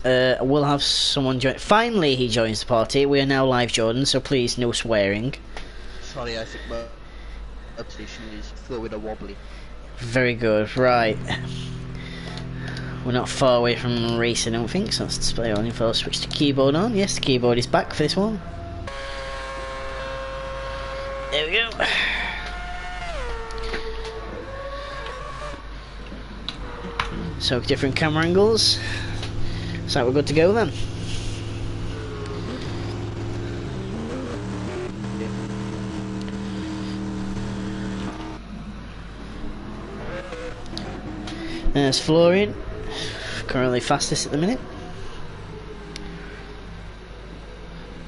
We'll have someone join. Finally, he joins the party. We are now live, Jordan, so please, no swearing. Sorry, I think my position is throwing a wobbly. Very good, right. We're not far away from racing, I don't think, so let's display on info. Switch the keyboard on. Yes, the keyboard is back for this one. There we go. So, different camera angles. So, we're good to go then. There's Florian. Currently fastest at the minute.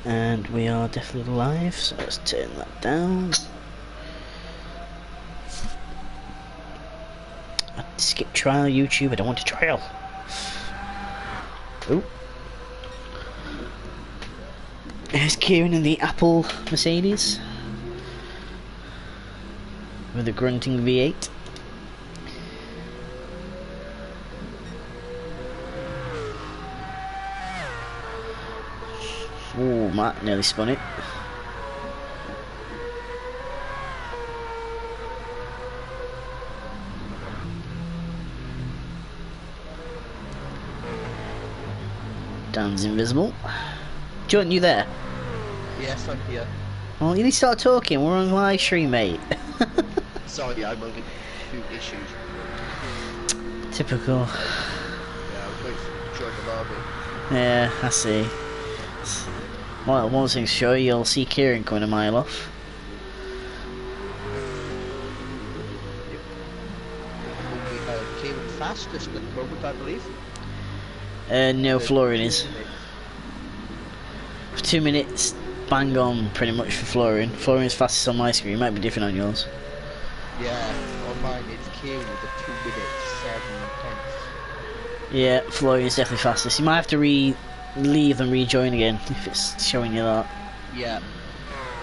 And we are definitely live, so let's turn that down. Skip trial YouTube, I don't want to trial. Oh. There's Kieran in the Apple Mercedes. With a grunting V8. Oh, Matt nearly spun it. Dan's invisible. Jordan, you there? Yes, I'm here. Well, you need to start talking. We're on live stream, mate. Sorry, I'm only two issues. Typical. Yeah, I was waiting to join the lobby. Yeah, I see. Well, one thing's sure, you'll see Kieran coming a mile off. Kieran fastest at the moment, I believe. No, Florian is. 2 minutes, bang on, pretty much for Florian. Florian's fastest on my screen, might be different on yours. Yeah, on mine it's Kieran with a 2 minutes 7 tenths. Yeah, Florian's definitely fastest. You might have to leave and rejoin again if it's showing you that. Yeah.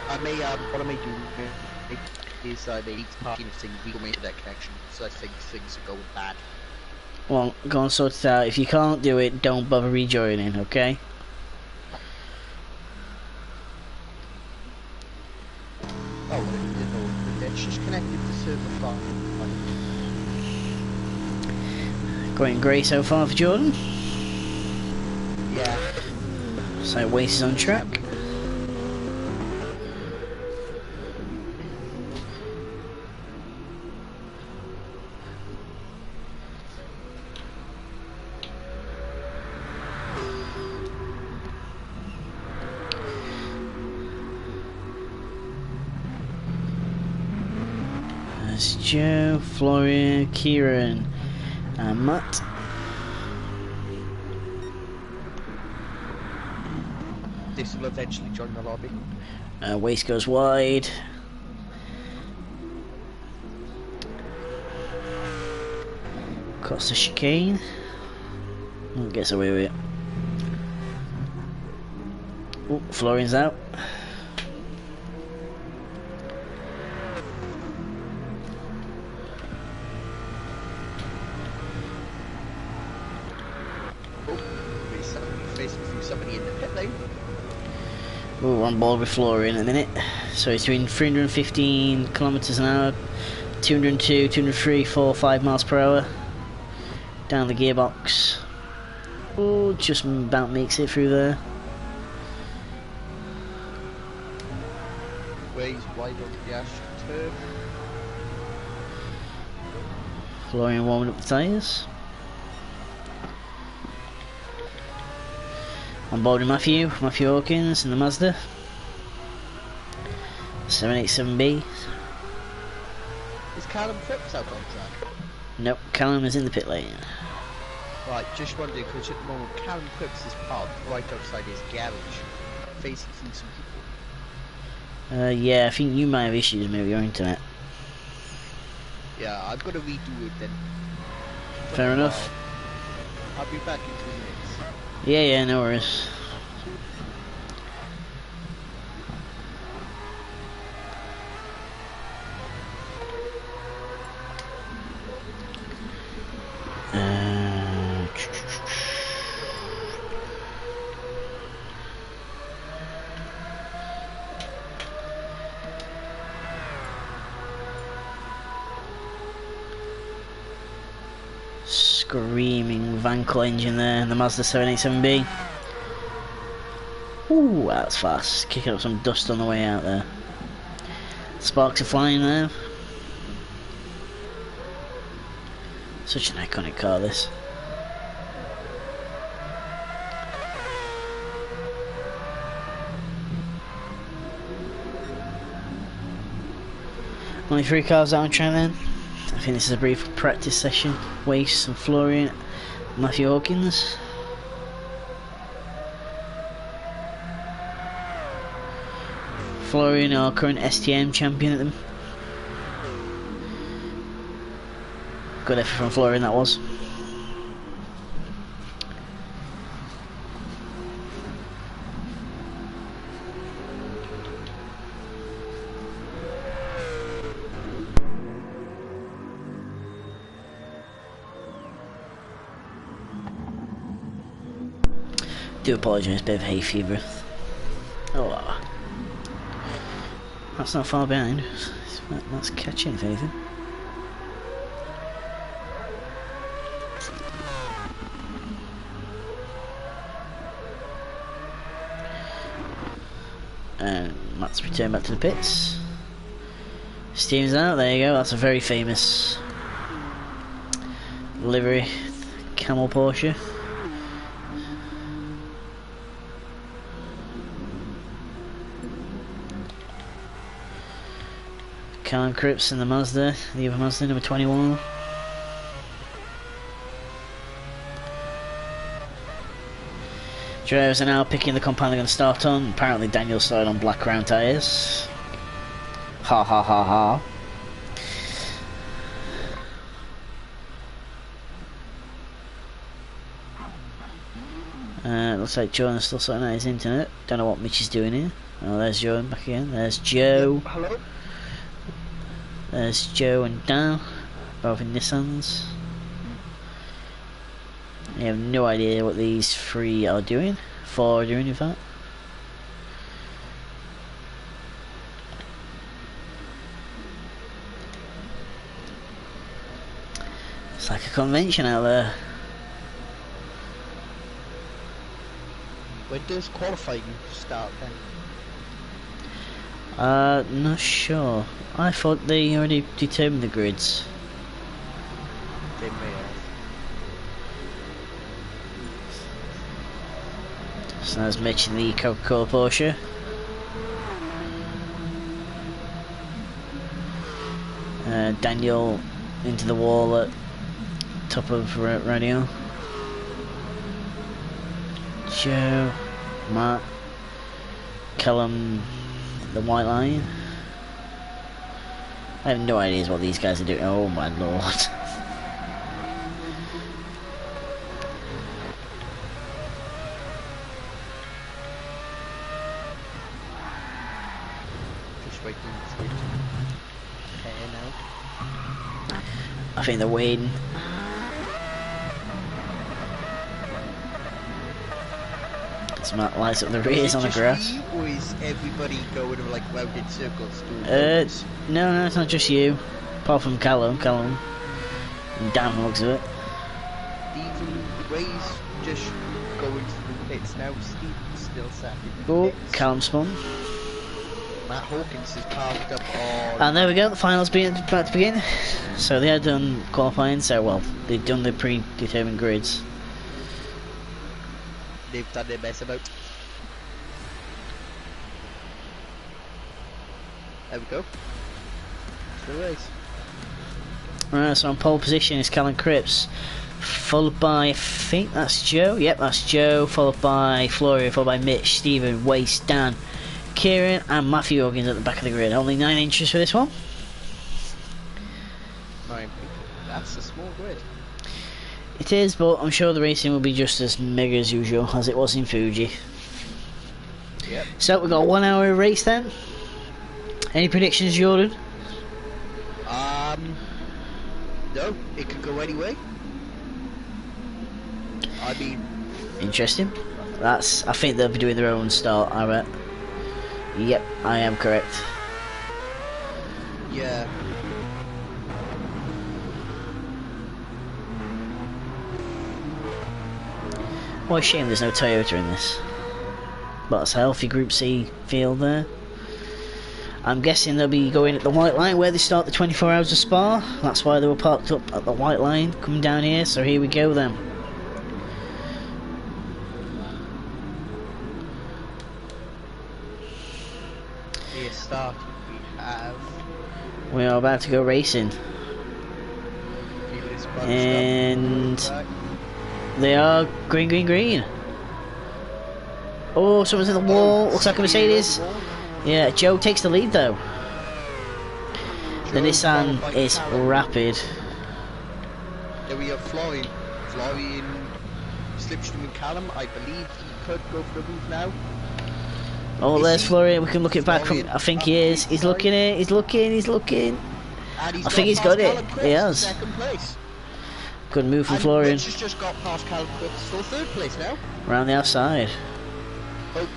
I may, what I may do is I may parking thing legal internet connection, so I think things are going bad. Well, go and sort it out. If you can't do it, don't bother rejoining, okay? Oh, it's just connected to server farm. Going great so far for Jordan. Yeah. So Wace is on track. There's Joe, Florian, Kieran, and Matt. This will eventually join the lobby. Waste goes wide. Across the chicane. Gets away with it. Oh, Florian's out. Somebody in the pit lane. Oh, we're on board with Florian in a minute. So he's doing 315 kilometers an hour, 202, 203, 4, 5 miles per hour. Down the gearbox. Oh, just about makes it through there. Ways wide on the ash turf. Florian warming up the tyres. On board with Matthew Hawkins in the Mazda 787B. Is Callum Phipps out on track? Nope, Callum is in the pit lane. Right, just wondering, because at the moment Callum Phipps is parked right outside his garage, facing through some people. Yeah, I think you might have issues with your internet. Yeah, I'm gonna redo it then. Fair enough. I'll be back in 2 minutes. Yeah, no worries. screaming Vankel engine there, and the Mazda 787B. Ooh, that's fast. Kicking up some dust on the way out there. Sparks are flying there. Such an iconic car, this. Only 3 cars out on track then. I think this is a brief practice session. Waste and Florian, Matthew Hawkins. Florian, our current STM champion at them. Good effort from Florian, that was. Do apologise, bit of hay fever. Oh, that's not far behind. That's catching, if anything. And Matt's returned back to the pits. Steam's out, there you go, that's a very famous livery camel Porsche. Callum Cripps in the Mazda, the other Mazda, number 21. Drivers are now picking the compound they're going to start on. Apparently Daniel started on black round tyres. Ha ha ha ha. Looks like Jordan's still sorting out his internet. Don't know what Mitch is doing here. Oh, there's Jordan back again. There's Joe. Hello? There's Joe and Dan, both in Nissans. I have no idea what these 3 are doing. 4 are doing, in fact. It's like a convention out there. When does qualifying start then? Not sure. I thought they already determined the grids. They may have. So there's Mitch in the Coca-Cola Porsche. Daniel into the wall at top of radio. Joe, Matt, Callum, the white line. I have no idea what these guys are doing. Oh my lord. Just waiting for it to pan out. I think they're waiting. It's Matt lights up the rears on the grass. Me, or is everybody going like round in circles? No, it's not just you. Apart from Callum and Dan looks of it. Even Ray's just going through the pits now. Steve's still sat in the Oh, pits. Callum spun. Matt Hawkins is parked up on. And there we go, the finals about to begin. So they had done qualifying, so well, they've done the predetermined grids. They've done their best about. There we go. To the race. Alright, so on pole position is Callum Cripps, followed by, I think that's Joe. Yep, that's Joe, followed by Floria, followed by Mitch, Stephen, Waste, Dan, Kieran, and Matthew Hoggins at the back of the grid. Only 9 inches for this one. 9 people. That's a small grid. It is, but I'm sure the racing will be just as mega as usual as it was in Fuji. Yep. So we've got a 1 hour race then. Any predictions, Jordan? No, it could go anyway. I mean, Interesting. I think they'll be doing their own start, I bet. Yep, I am correct. yeah. What a shame there's no Toyota in this. But it's a healthy Group C field there. I'm guessing they'll be going at the white line where they start the 24 hours of Spa. That's why they were parked up at the white line coming down here. So here we go then. Here start we are about to go racing. And they are green, green, green. Oh, someone's in the wall. Looks like a Mercedes. Yeah, Joe takes the lead though. The Nissan is rapid. There we have Florian. Florian, Slipstream and Callum. I believe he could go for the move now. Oh, there's Florian. We can look it back from. I think he is. He's looking at it. He's looking. He's looking. I think he's got it. He has. Second place. Good move from Florian. Rich has just got past Callum Cripps for third place now. Around the outside. Oh.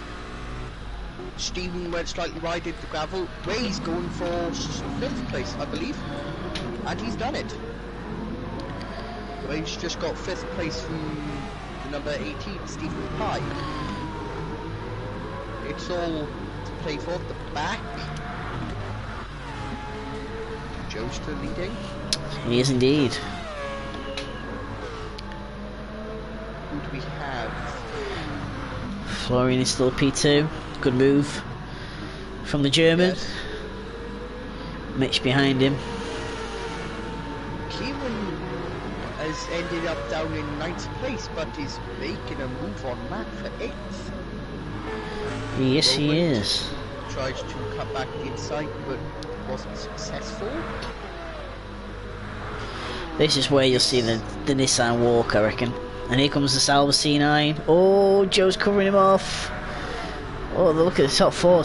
Stephen went slightly wide into the gravel. Ray's going for 5th place, I believe. And he's done it. Ray's just got 5th place from the number 18, Stephen Pye. It's all to play for at the back. Joe's still leading. He is indeed. Who do we have? Florian is still P2. Good move from the German. Yes. Mitch behind him. Kieran has ended up down in 9th place, but is making a move on Matt for 8th. Yes, he is. Tried to cut back the inside, but wasn't successful. This is where you'll see the Nissan walk, I reckon. And here comes the Salva C9. Oh, Joe's covering him off. Oh, look at the top four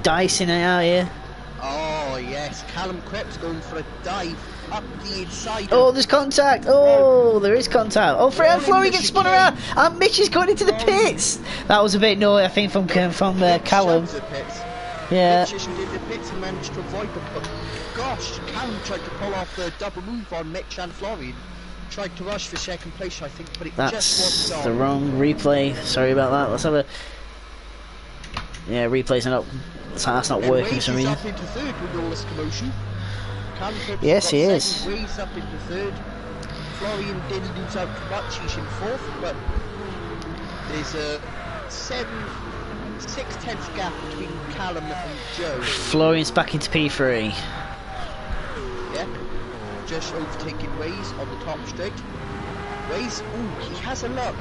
dicing it out here. Oh yes, Callum Cripps going for a dive up the inside. Oh, there's contact. Oh, there is contact. Oh, Florian gets spun around, and Mitch is going into the pits. That was a bit naughty, I think, from Callum. Yeah. Mitch did the pits and managed to avoid them, but gosh, Callum tried to pull off the double move on Mitch and Florian. Tried to rush for 2nd place, I think, but it just wasn't the on. wrong replay. Sorry about that. Let's have a. Yeah, replays are not. That's not working for me. Up into 3rd with all this commotion. Yes, he is. Ways up into 3rd. Florian didn't lose out much. He's in 4th, but there's a 6/10 gap between Callum and Joe. Florian's back into P3. Yeah, just overtaking Ways on the top straight. Ways, ooh, he has a look.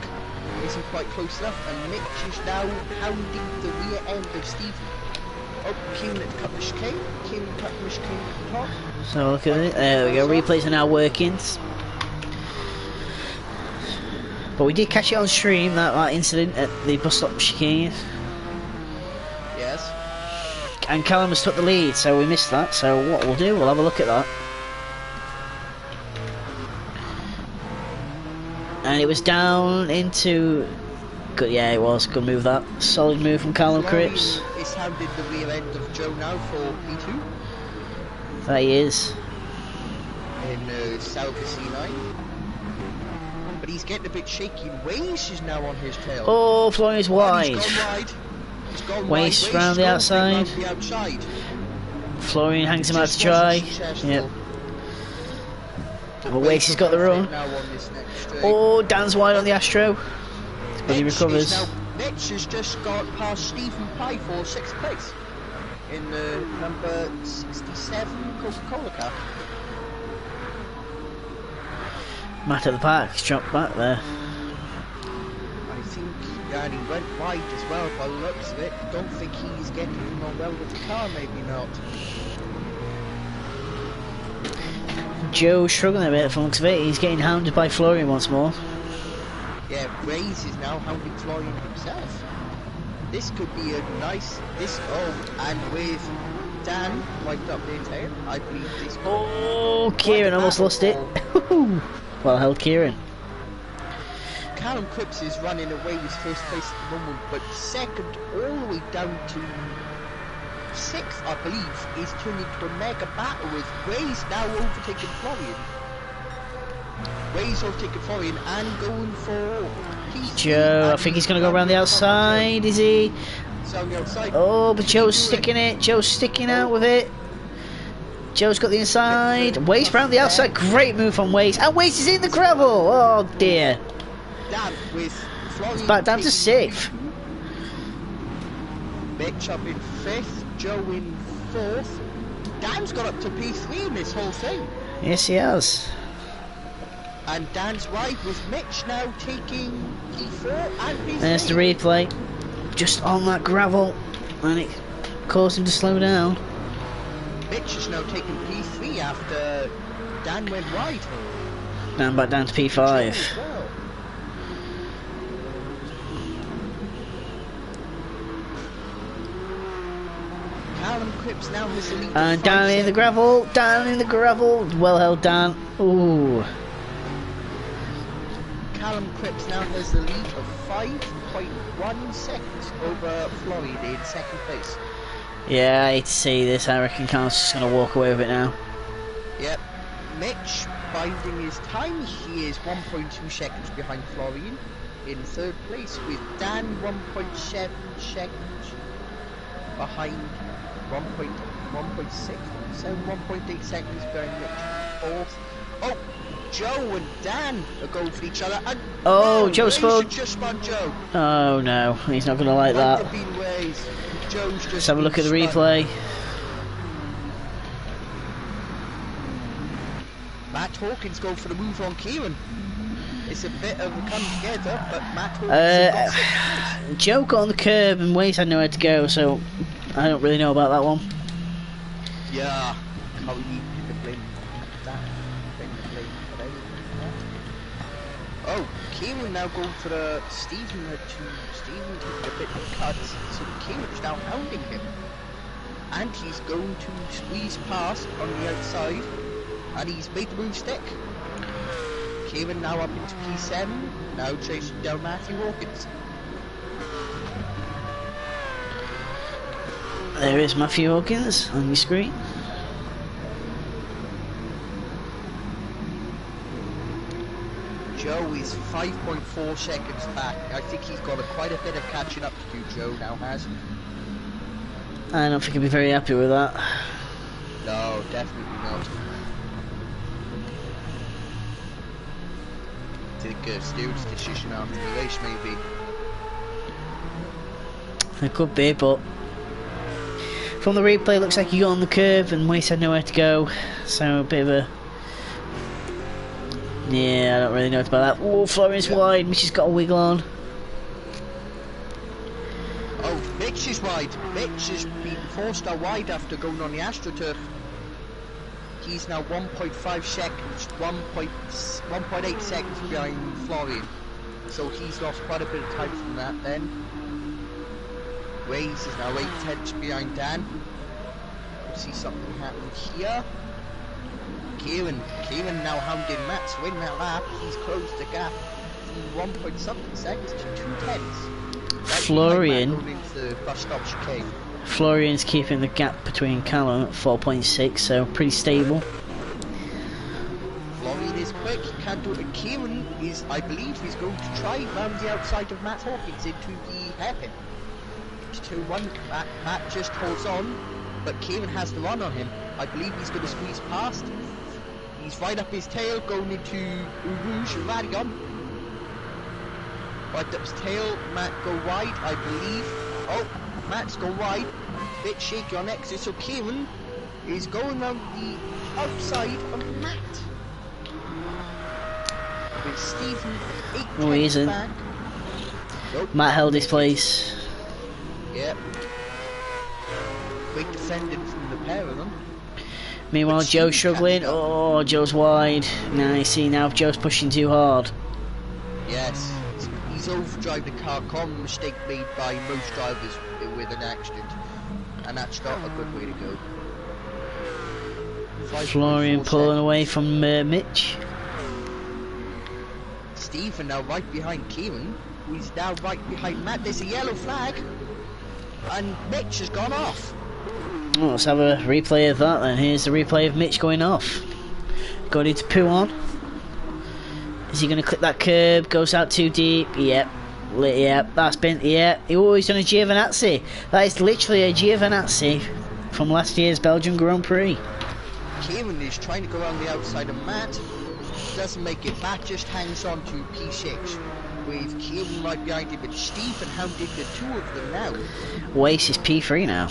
Isn't quite close enough, and Mitch is now hounding the rear end of Stephen. Oh, Kieran had cut the chicane. Kieran cut the chicane at the top. So look at it. There we go. Replays are now working. But we did catch it on stream, that incident at the bus stop chicane. Yes. And Callum has took the lead, so we missed that. So what we'll do, we'll have a look at that. And it was down into. Good, yeah, it was. Good move that. Solid move from Callum Cripps. He's hounded the rear end of Joe now for P2. There he is. In Salva C9. But he's getting a bit shaky. Waze is now on his tail. Oh, Florian's wide. He's gone wide. He's gone Waze wide. round the outside. The outside. Florian hangs him out to dry. Yep. But Waze has got the run. Oh, Dan's wide on the Astro. But he recovers. Mitch has just got past Stephen Pye for 6th place in the number 67 Coca-Cola car. Matt at the back, he's dropped back there. I think, yeah, and he went wide as well by the looks of it. Don't think he's getting on well with the car, maybe not. Joe's struggling a bit from the looks of it. He's getting hounded by Florian once more. Yeah, Raze is now hounding Florian himself. This could be a nice. And with Dan wiped up their tail, I believe this. Oh, Kieran almost lost it. Well held, Kieran. Callum Cripps is running away with 1st place at the moment, but 2nd all the way down to 6th, I believe, is turning into a mega battle with Raze now overtaking Florian. Waze overtaking Florian and going for P3. Joe, I think he's going to go around the outside, is he? It's on the outside. Oh, but Joe's sticking it. Joe's sticking out with it. Joe's got the inside. Waste round the outside. Great move from Waste. And Waste is in the gravel. Oh, dear. Dan with Florian. Back down to 6th. Mitch up in 5th. Joe in 4th. Dan's got up to P3 in this whole thing. Yes, he has. And Dan's right with Mitch now taking P4 and P3. There's the replay. Just on that gravel. And it caused him to slow down. Mitch is now taking P3 after Dan went wide. Down back down to P5. Well. Callum Cripps now has the lead. And down in the gravel. Down in the gravel. Well held, Dan. Ooh. Callum Cripps now has the lead of 5.1 seconds over Florian in 2nd place. Yeah, I hate to see this. I reckon Callum's just going to walk away with it now. Yep. Mitch biding his time. He is 1.2 seconds behind Florian in 3rd place, with Dan 1.7 seconds behind 1.6, so 1.8 seconds behind Mitch 4th. Oh, Joe and Dan are going for each other. And oh, Joe spun. Just spun Joe. Oh no, he's not going to like that. Let's have a look at the replay. Matt Hawkins going for the move on Kieran. It's a bit of a come together, but Matt Hawkins Joe got on the curb and Waze had nowhere to go, so I don't really know about that one. Yeah, how we need to blame that. Oh, Kieran now going for the Stephen took a bit of cut, so Kieran's now hounding him. And he's going to squeeze past on the outside, and he's made the move stick. Kieran now up into P7, now chasing down Matthew Hawkins. There is Matthew Hawkins on your screen. Joe is 5.4 seconds back. I think he's got quite a bit of catching up to do, Joe now has. I don't think he'll be very happy with that. No, definitely not. I think Stuart's decision after the race, maybe. It could be, but from the replay, it looks like he got on the curve and Waste had nowhere to go. So a bit of a... yeah, I don't really know about that. Oh, Florian's wide. Mitch has got a wiggle on. Oh, Mitch is wide. Mitch has been forced out wide after going on the AstroTurf. He's now 1.5 seconds, 1.8 seconds behind Florian. So he's lost quite a bit of time from that then. Waze is now 8 tenths behind Dan. We'll see something happen here. Kieran now hounding Matt to win that lap. He's closed the gap from 1.something seconds to 2 tenths. Florian. Going into the bus stop chicane. Florian's keeping the gap between Callum at 4.6, so pretty stable. Florian is quick, he can't do it. And Kieran is, I believe, he's going to try round the outside of Matt Hawkins into the hairpin. 2-1, Matt just holds on, but Kieran has the run on him. I believe he's going to squeeze past. He's right up his tail, going into Rouge and Radion. Right up his tail, Matt go wide, I believe. Oh, Matt's gone wide. Bit shaky on exit, so Kieran is going around the outside of Matt. With Stephen 8 Oh, he isn't. back. Nope. Matt held his place. Yep. Great defending from the pair of them. Meanwhile, Joe's struggling. Oh, Joe's wide. Now you see, now Joe's pushing too hard. Yes. He's overdrive the car, common mistake made by most drivers with an accident, and that's not a good way to go. Florian pulling away from Mitch. Stephen now right behind Kieran, who's now right behind Matt. There's a yellow flag, and Mitch has gone off. Well, let's have a replay of that then. Here's the replay of Mitch going off. Going into Pouon. Is he going to clip that curb? Goes out too deep. Yep. Yep. That's been. Yep. Oh, he's done a Giovinazzi. That is literally a Giovinazzi from last year's Belgian Grand Prix. Kieran is trying to go around the outside of Matt. Doesn't make it. Matt just hangs on to P6. With Kieran right behind him, and Stephen hounding the two of them now. Wace is P3 now.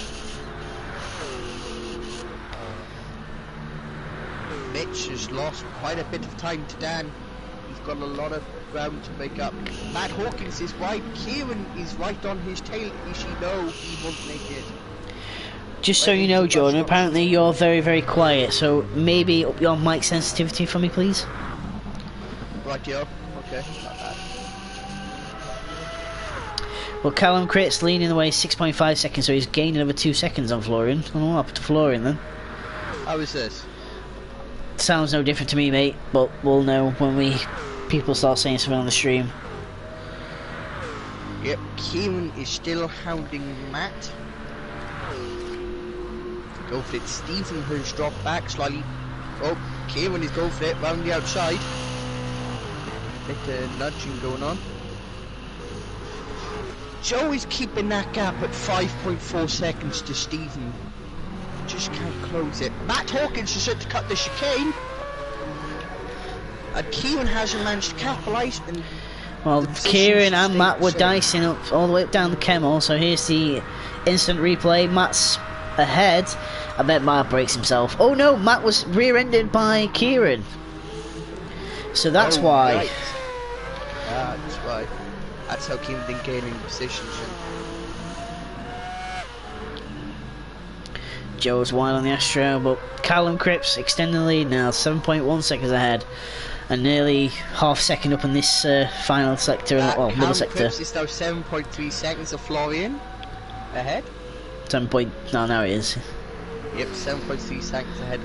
Mitch has lost quite a bit of time to Dan. He's got a lot of ground to make up. Matt Hawkins is wide. Kieran is right on his tail. No, he won't make it. Just so you know, Jordan, apparently you're very, very quiet, so maybe up your mic sensitivity for me, please. Right, yo. Okay, not bad. Well, Callum Crit's leading the way 6.5 seconds, so he's gained another 2 seconds on Florian. I don't know what happened to Florian then. How is this? Sounds no different to me, mate, but we'll know when people start saying something on the stream. Yep, Kieran is still hounding Matt. Go for it. Stephen has dropped back slightly. Oh, Kieran is going for it round the outside. Bit of nudging going on. Joe is keeping that gap at 5.4 seconds to Stephen. Just can't close it. Matt Hawkins is set to cut the chicane. And Kieran hasn't managed to capitalise. Well, Kieran and Matt were dicing up all the way up down the Kemmel, so here's the instant replay. Matt's ahead. I bet Matt breaks himself. Oh no, Matt was rear-ended by Kieran. So that's why. Right. That's why. That's how Kieran didn't gain any positions. Joe's wide on the Astro, but Callum Cripps extending the lead now, 7.1 seconds ahead, and nearly half second up in this final sector, well, middle sector. Cripps is now 7.3 seconds of Florian ahead. 7 point, no, now it is. Yep, 7.3 seconds ahead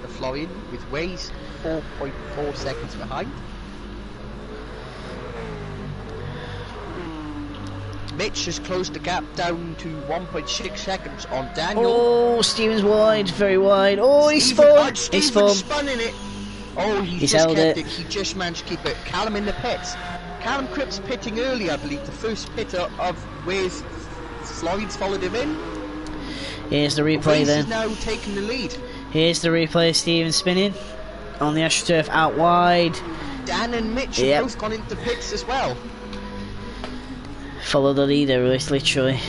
of Florian, with Waze 4.4 seconds behind. Mitch has closed the gap down to 1.6 seconds on Daniel. Oh, Stephen's wide, very wide. Oh, he's spun! He's spun in it. Oh, he's just held kept it. He just managed to keep it. Callum in the pits. Callum Cripps pitting early, I believe. The first pitter of Waze. Florian's followed him in. Here's the replay then. Is now taking the lead. Here's the replay, Stephen spinning on the AstroTurf out wide. Dan and Mitch have both gone into pits as well. Follow the leader, literally.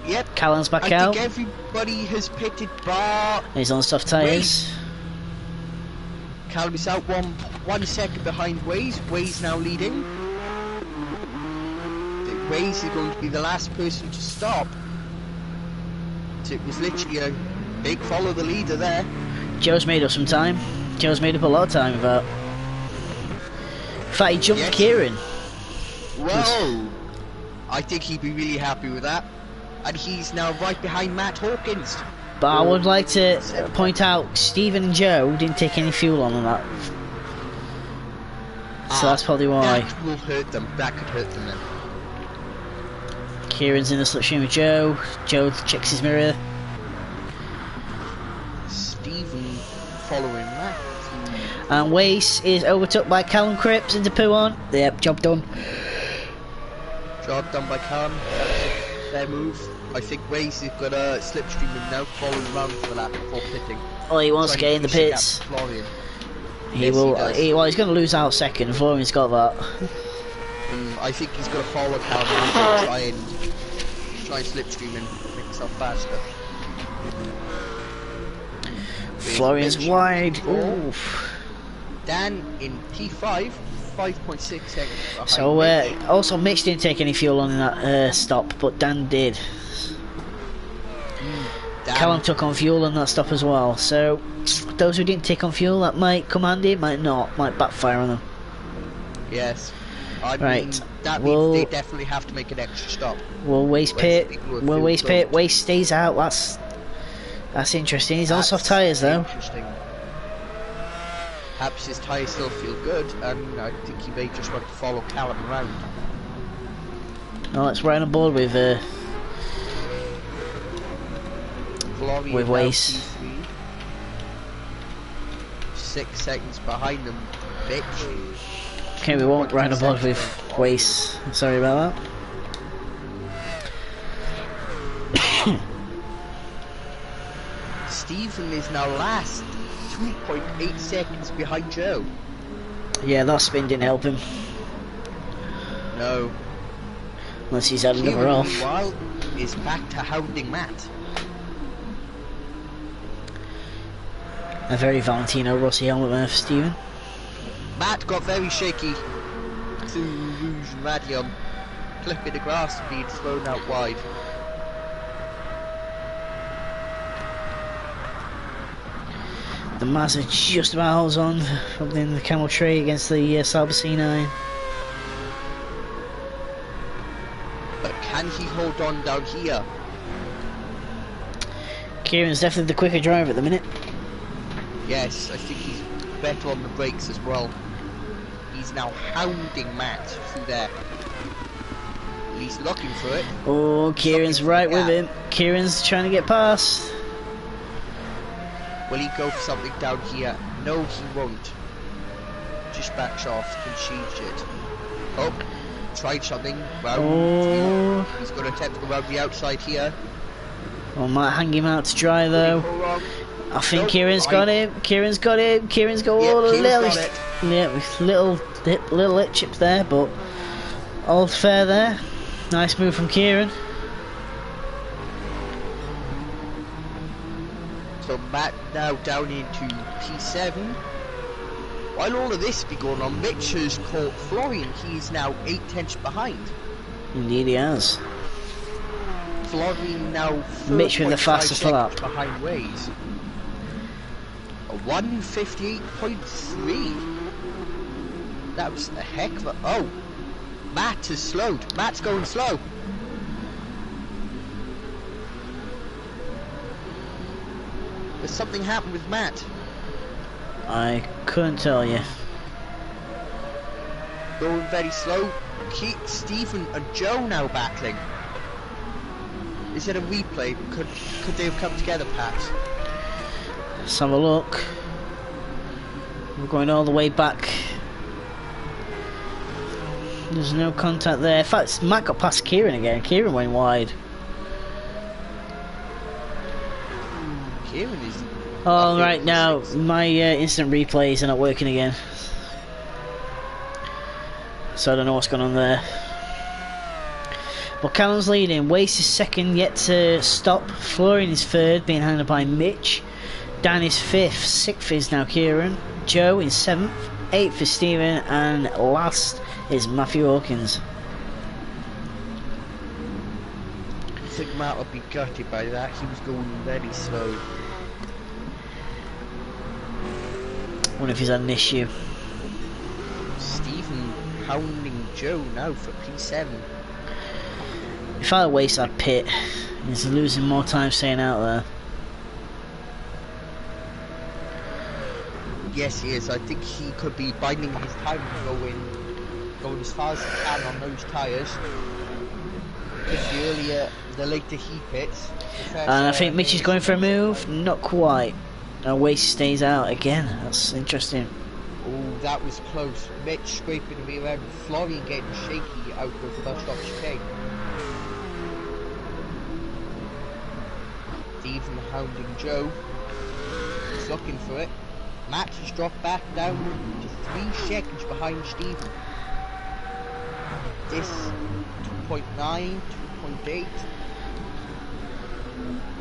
Yep. Callum's back I out. think everybody has pitted bar. He's on soft tyres. Callum is out 1 second behind Waze. Waze now leading. Waze is going to be the last person to stop. So it was literally a big follow the leader there. Joe's made up some time. Joe's made up a lot of time about. In fact, he jumped Kieran. Whoa! I think he'd be really happy with that. And he's now right behind Matt Hawkins. But I would like to point out, Stephen and Joe didn't take any fuel on that. So that's probably why. That will hurt them. That could hurt them then. Kieran's in the slipstream with Joe. Joe checks his mirror. Stephen following Matt. And Wace is overtook by Callum Cripps into P1. Yep, job done. Job done by Callum. That's their move. I think Waze has got a slipstream and now following around for that before pitting. Oh, he wants to get in the pits. He will. Well, he's going to lose out second. Florian's got that. I think he's going to follow Callum and try and slipstream and make himself faster. Florian's wide. Oof. Dan in P5, 5.6 seconds behind. So also Mitch didn't take any fuel on in that stop, but Dan did. Callum took on fuel on that stop as well. So those who didn't take on fuel, that might come handy, might not, might backfire on them. Yes. I right. mean, that means they definitely have to make an extra stop. We'll waste pit. We'll waste pit. Waste stays out. That's interesting. He's on soft tyres though. Interesting. Perhaps his tyres still feel good, and I think he may just want to follow Callum around. No, let's ride on board with Wace. 6 seconds behind them, Mitch. Okay, we won't ride aboard with Waste. Sorry about that. Stephen is now last, 2.8 seconds behind Joe. Yeah, that spin didn't help him. No. Unless he's had another Kieran, off. meanwhile, is back to hounding Matt. A very Valentino Rossi helmet there for Stephen. Matt got very shaky through Rouge and Radion, clipping the grass and being thrown out wide. The Mazda just about holds on, up in the camel tray against the Sauber C9. But can he hold on down here? Kieran's definitely the quicker driver at the minute. Yes, I think he's better on the brakes as well. He's now hounding Matt through there. He's looking for it. Oh, Kieran's right with him. Kieran's trying to get past. Will he go for something down here? No, he won't. Just backs off, concedes it. Oh, tried something. Round. Oh. He's going to attempt to go around the outside here. Oh, might hang him out to dry though. I think Nope, Kieran's got him. Kieran's got him. Kieran's got Yeah, all the Kieran's little, got it. yeah, with little lip chips there, but all fair there. Nice move from Kieran. So Matt now down into P7. While all of this be going on, Mitch has caught Florian. He's now 8 tenths behind. Indeed he has. Florian now Mitch with the 4.5 fastest lap. seconds behind Waze. A 1:58.3. That was a heck of a... Oh! Matt has slowed. Matt's going slow. There's something happened with Matt. I couldn't tell you. Going very slow. Stephen and Joe now battling. Is it a replay? Could they have come together, perhaps? Let's have a look. We're going all the way back. There's no contact there. In fact, Matt got past Kieran again. Kieran went wide. Kieran is... Oh, right now, my instant replays are not working again. So I don't know what's going on there. But Callum's leading. Wace is second, yet to stop. Florian is third, being handled by Mitch. Dan is fifth. Sixth is now Kieran. Joe is seventh. Eighth is Stephen. And last is Matthew Hawkins. I think Matt would be gutted by that. He was going very slow. Wonder if he's had an issue. Stephen hounding Joe now for P7. If I waste that pit, he's losing more time staying out there. Yes, he is. I think he could be biding his time and going as far as he can on those tyres. Because the later he pits. And I think Mitch is going for a move. Not quite. And Waste stays out again. That's interesting. Oh, that was close. Mitch scraping the rear end. Florian getting shaky out of first stop chicane. Stephen hounding Joe. He's looking for it. Matt has dropped back down to 3 seconds behind Stephen. This 2.9, 2.8.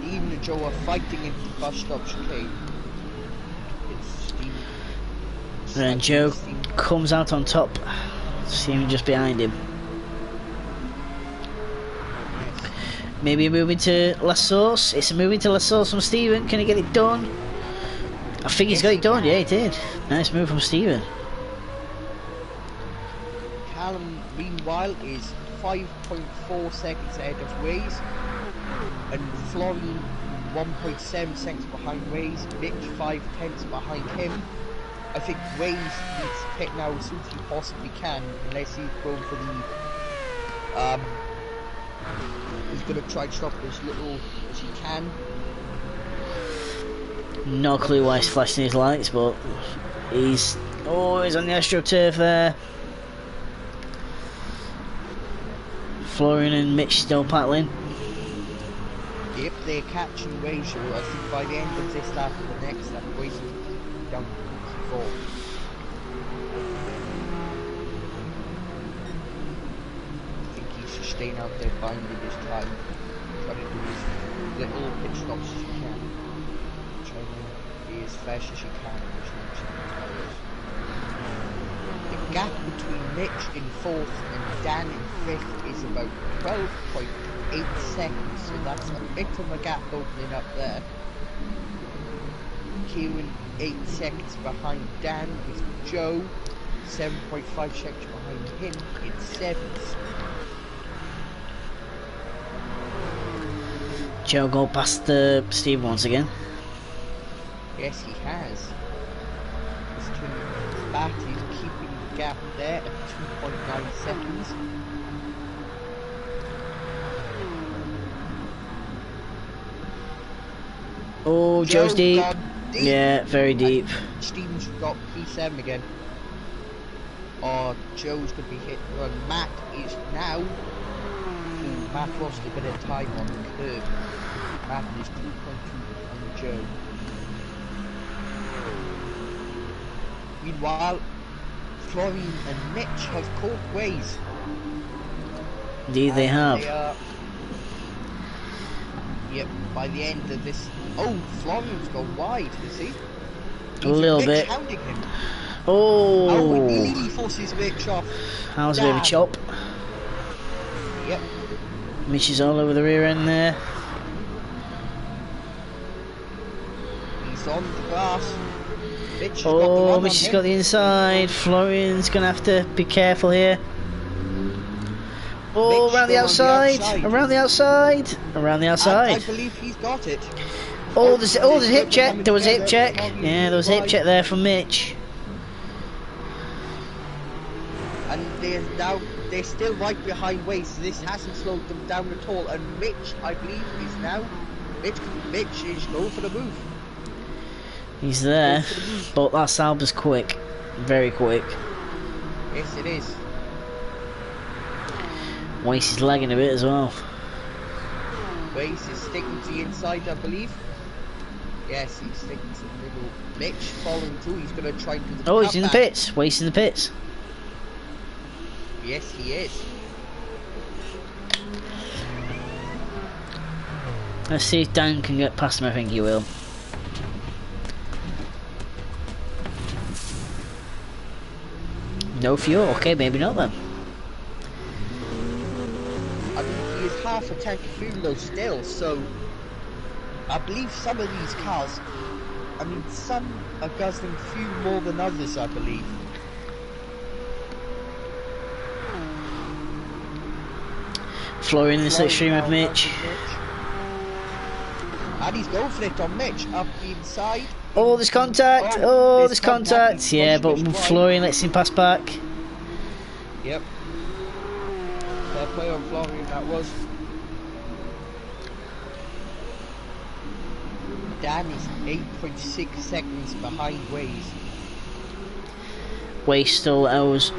Stephen and Joe are fighting into the bus stop chicane. It's Stephen. And then Joe comes out on top. Stephen just behind him. Maybe moving to La Source. It's a moving to La Source from Stephen. Can he get it done? I think he's got it done. Yeah, he did. Nice move from Stephen. Callum, meanwhile, is 5.4 seconds ahead of Waze. And Florian 1.7 seconds behind Waze. Mitch 5 tenths behind him. I think Waze needs to pick now as soon as he possibly can, unless he's going for the he's going to try and stop as little as he can. No clue why he's flashing his lights, but he's on the AstroTurf there. Florian and Mitch still battling. If they're catching ratio, I think by the end of this lap or the next lap, Waze will be down to 4. I think he's just staying out there binding his time, trying to do his little pit stops as he can, trying to be as fast as he can in his next tires. The gap between Mitch in 4th and Dan in 5th is about 12.8 seconds, so that's a bit of a gap opening up there. Kieran 8 seconds behind Dan with Joe, 7.5 seconds behind him in 7th. Joe go past Steve once again. Yes, he has. His twin bat is keeping the gap there at 2.9 seconds. Oh, Joe's deep. Deep. Yeah, very deep. And Steven's got P7 again. Oh, Joe's going to be hit. Well, Matt is now. Ooh, Matt lost a bit of time on the curve. Matt is 2.2 on Joe. Meanwhile, Florian and Mitch have caught Waze. Indeed, they have. They are, yep, by the end of this. Oh, Florian's gone wide, is he? A little bit. Hounding him. Oh, he forces Mitch off. that was a bit of a chop. Yep. Mitch is all over the rear end there. He's on the grass. Mitch has Oh, Mitch has got the inside. Florian's gonna have to be careful here. Oh, Mitch around the outside. Around the outside. Around the And outside. I believe he's got it. Oh, there's a hip check. There was a hip check. Yeah, there was a hip check there from Mitch. And they're still right behind Waze, so this hasn't slowed them down at all. And Mitch, I believe, is now. Mitch is going for the move. He's there, but that salve is quick. Very quick. Yes, it is. Wace is lagging a bit as well. Waze is sticking to the inside, I believe. Yes, he's sticking to the middle. Mitch following through. He's going to try and do the Oh, he's in the comeback. pits. Wace in the pits. Yes, he is. Let's see if Dan can get past him. I think he will. No fuel. Okay, maybe not then. I mean, he is half a tank of fuel though still, so I believe some of these cars, I mean, some are guzzling fuel more than others, I believe. Florian in the slipstream of Mitch. And he's going for it on Mitch, up the inside. Oh, there's contact. Oh, there's contact. Yeah, but Florian lets him pass back. Yep. Fair play on Florian, that was. Dan is 8.6 seconds behind Waze. Wace still owes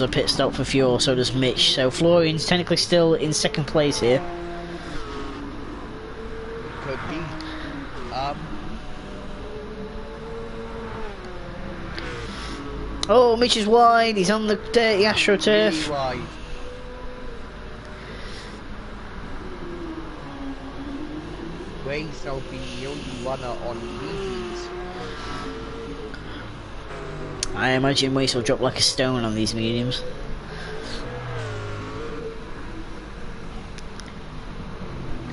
a pit stop for fuel, so does Mitch. So Florian's technically still in second place here. Could be. Oh, Mitch is wide. He's on the dirty AstroTurf. Really wide. Waze now being the only runner on mediums. I imagine Wace will drop like a stone on these mediums.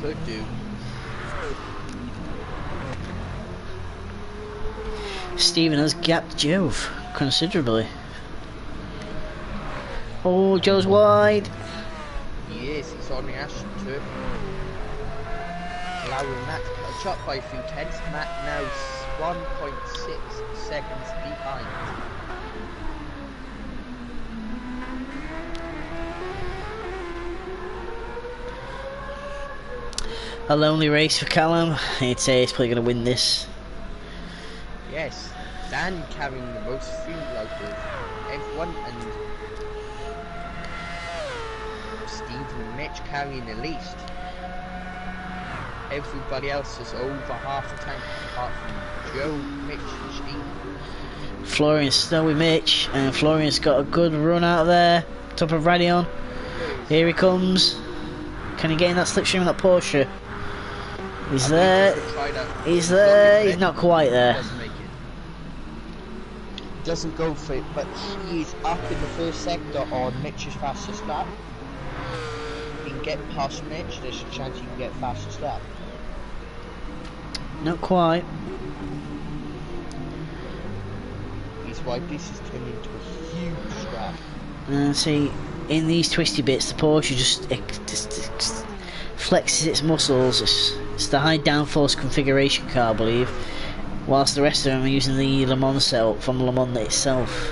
Could do. Stephen has gapped Joe considerably. Oh, Joe's wide. He is, he's on the AstroTurf. Allowing Matt to catch up by a few tenths. Matt now 1.6 seconds behind. A lonely race for Callum. I'd say he's probably going to win this. Yes, Dan carrying the most fuel out of F1 and Steve even Mitch carrying the least. Everybody else is over half a tank apart from Joe, Mitch and Steve. Florian's still with Mitch, and Florian's got a good run out there. Top of Radion. Here he comes. Can he get in that slipstream of that Porsche? He's there. He's there. He's not quite there. Doesn't make it. Doesn't go for it, but he is up in the first sector on Mitch's fastest lap. If he can get past Mitch, there's a chance he can get fastest lap. Not quite. He's why this has turned into a huge scrap. See, in these twisty bits, the Porsche just flexes its muscles. It's the high downforce configuration car, I believe. Whilst the rest of them are using the Le Mans setup from Le Mans itself.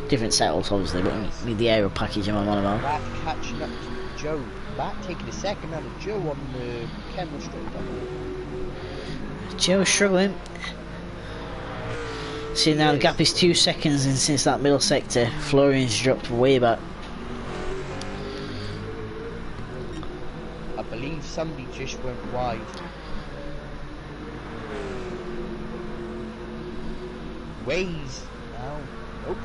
Different setups, obviously, but I mean the aero package I'm on about. Matt catching up to Joe. Matt taking a second out of Joe on the chemistry. Joe's struggling. See, now the gap is 2 seconds, and since that middle sector, Florian's dropped way back. I believe somebody just went wide. Ways now. Nope.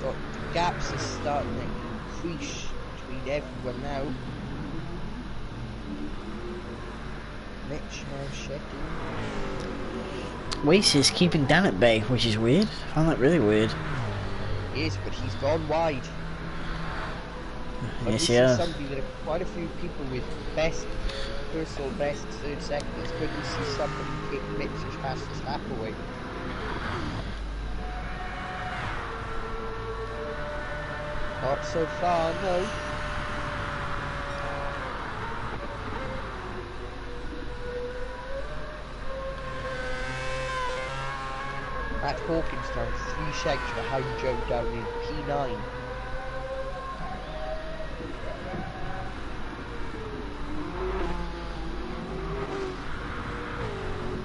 But the gaps are starting to increase between everyone now. Mitch now shedding. Wace is keeping Dan at bay, which is weird. I find that really weird. He is, but he's gone wide. Yes, he has. Somebody that quite a few people with personal best third sectors couldn't see somebody take Mitch's fastest lap away. Not so far, no. Matt Hawkins now 3 seconds behind Joe down in P9.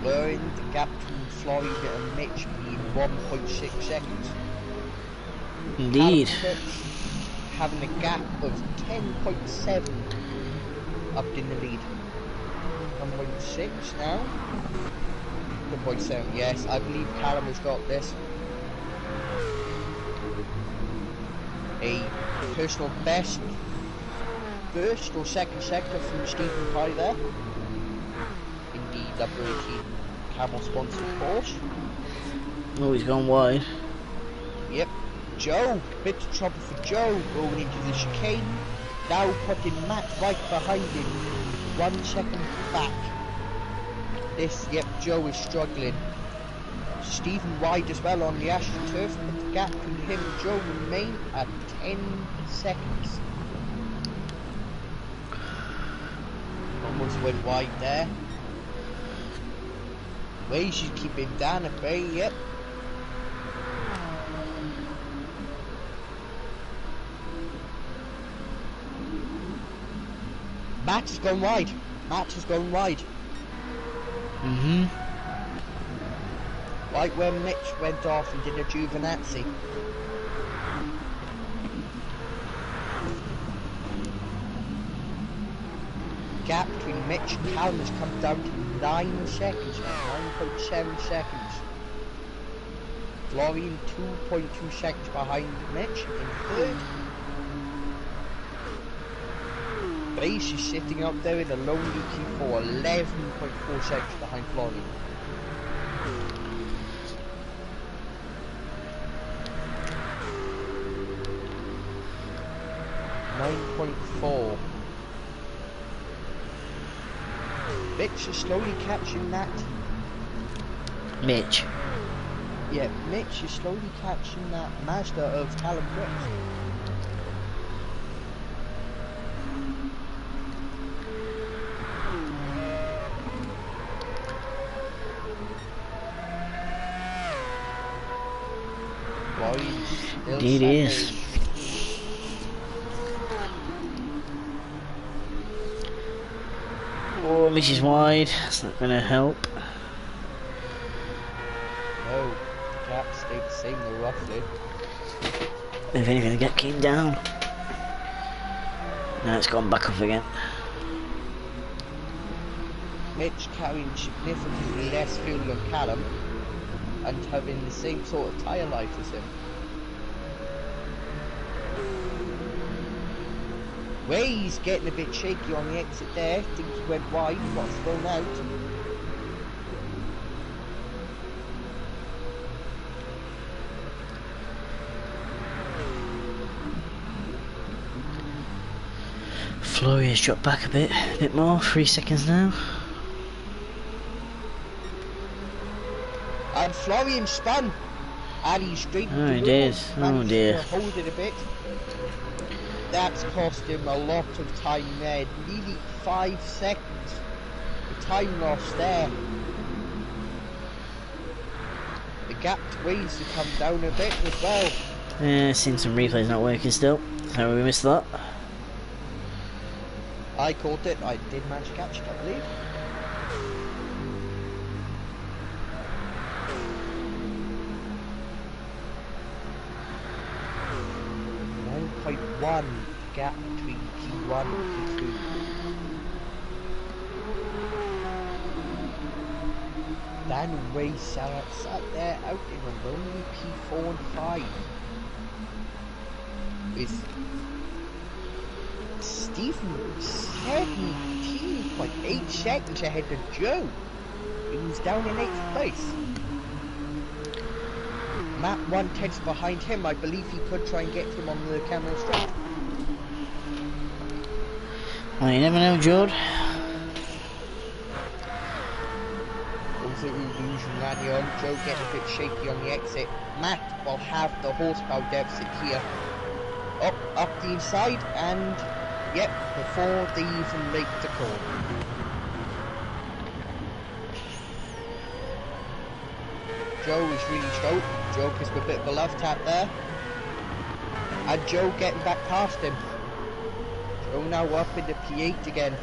Blurring the gap between Florida and Mitch being 1.6 seconds. Indeed. Having a gap of 10.7 up in the lead. 1.6 now. 1.7, yes, I believe Callum has got this. A personal best first or second sector from Stephen Pye there. In the number 18 Camel sponsored Porsche. Oh, he's gone wide. Yep. Joe, bit of trouble for Joe going into the chicane. Now putting Matt right behind him. 1 second back. This, yep, Joe is struggling. Stephen wide as well on the AstroTurf, but the gap between him and Joe remain at 10 seconds. Almost went wide there. Ways you keep him down at bay, yep. Matt has gone wide. Matt has gone wide. Right when Mitch went off and did a Giovinazzi. Gap between Mitch and Callum has come down to 9 seconds, 9.7 seconds. Florian 2.2 seconds behind Mitch in third. Base is sitting up there in a lonely Q4, 11.4 seconds behind Florian. .4. Mitch is slowly catching that. Mitch. Yeah, Mitch is slowly catching that Mazda of Callum Brooks. Indeed he is. Oh, Mitch is wide. That's not going to help. No, the gap stayed the same though, roughly. If anything, the gap came down. Now it's gone back up again. Mitch carrying significantly less fuel than Callum and having the same sort of tyre life as him. Ray's getting a bit shaky on the exit there. Think he went wide, got thrown out. Flurry has dropped back a bit more. 3 seconds now. And Florian spun. And he's straight Oh, he did. Oh dear. Hold it a bit. That's cost him a lot of time there. Nearly 5 seconds. The time loss there. The gap to Waze to come down a bit as well. Yeah, seen some replays not working still. So we missed that. I caught it. I did manage to catch it, I believe. .1 gap between P1 and P2. Dan Ray sat there out in only P4 and 5. With Stephen 17.8 seconds ahead of Joe. He was down in 8th place. Matt 1/10 behind him. I believe he could try and get him on the camera straight. Well, you never know, Jord. Also, losing Lanyon. Joe getting a bit shaky on the exit. Matt will have the horsepower deficit here. Up the inside, and yep, before they even make the call. Joe is really slow. Joe gives him a bit of a love tap there. And Joe getting back past him. Joe now up into P8 again.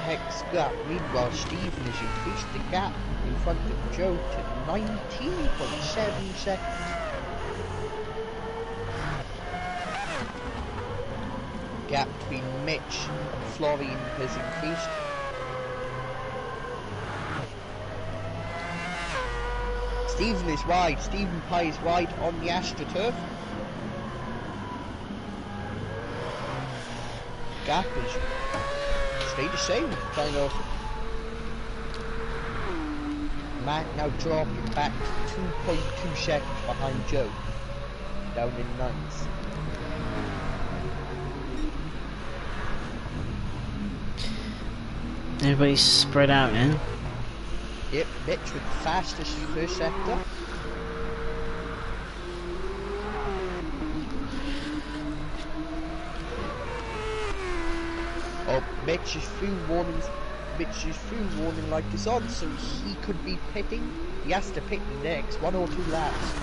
Hex gap. Meanwhile, Stephen has increased the gap in front of Joe to 19.7 seconds. Gap between Mitch and Florian has increased. Stephen is wide. Stephen Pye is wide on the AstroTurf. Gap is stay the same, kind of. Matt now dropping back to 2.2 seconds behind Joe, down in 9th. Everybody's spread out now. Yep, Mitch with the fastest first sector. Oh, Mitch is through warning light is on, so he could be pitting. He has to pit the next 1 or 2 laps.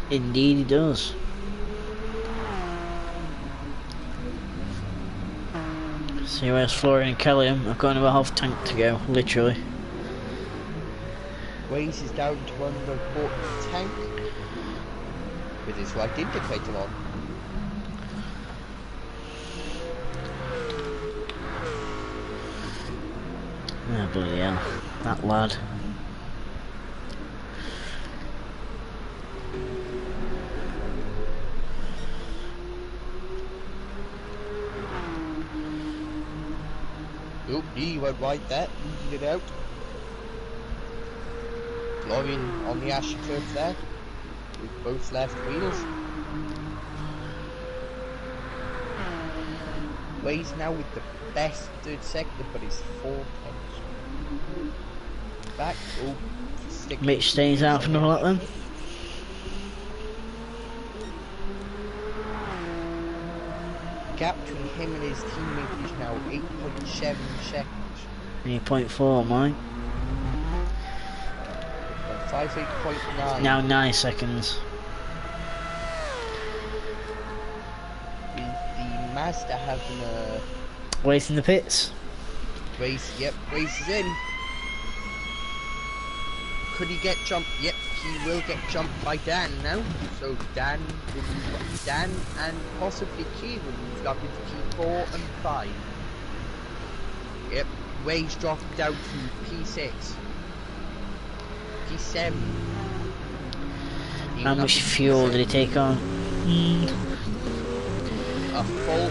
Indeed he does. See where's Florian and Kelly? I've got another half tank to go, literally. Waze is down to under quarter of the tank with his right indicator on. Oh bloody hell, that lad. Oh, he went wide there, losing it out. Florian on the AstroTurf there, with both left wheels. Waze now with the best third sector, but he's 4 tenths back. Oh, Mitch stays out for another lap then. Gap between him and his teammate is now 8.7 seconds. 8.4 mine. 8.9. Now 9 seconds. With the Mazda having a Wait in the pits. race. Yep, race is in. Could he get jumped? Yep, he will get jumped by Dan now. So Dan and possibly Kieran moves up into P4 and 5. Yep, Ray's dropping down to P6. P7. How much fuel did he take on? A full.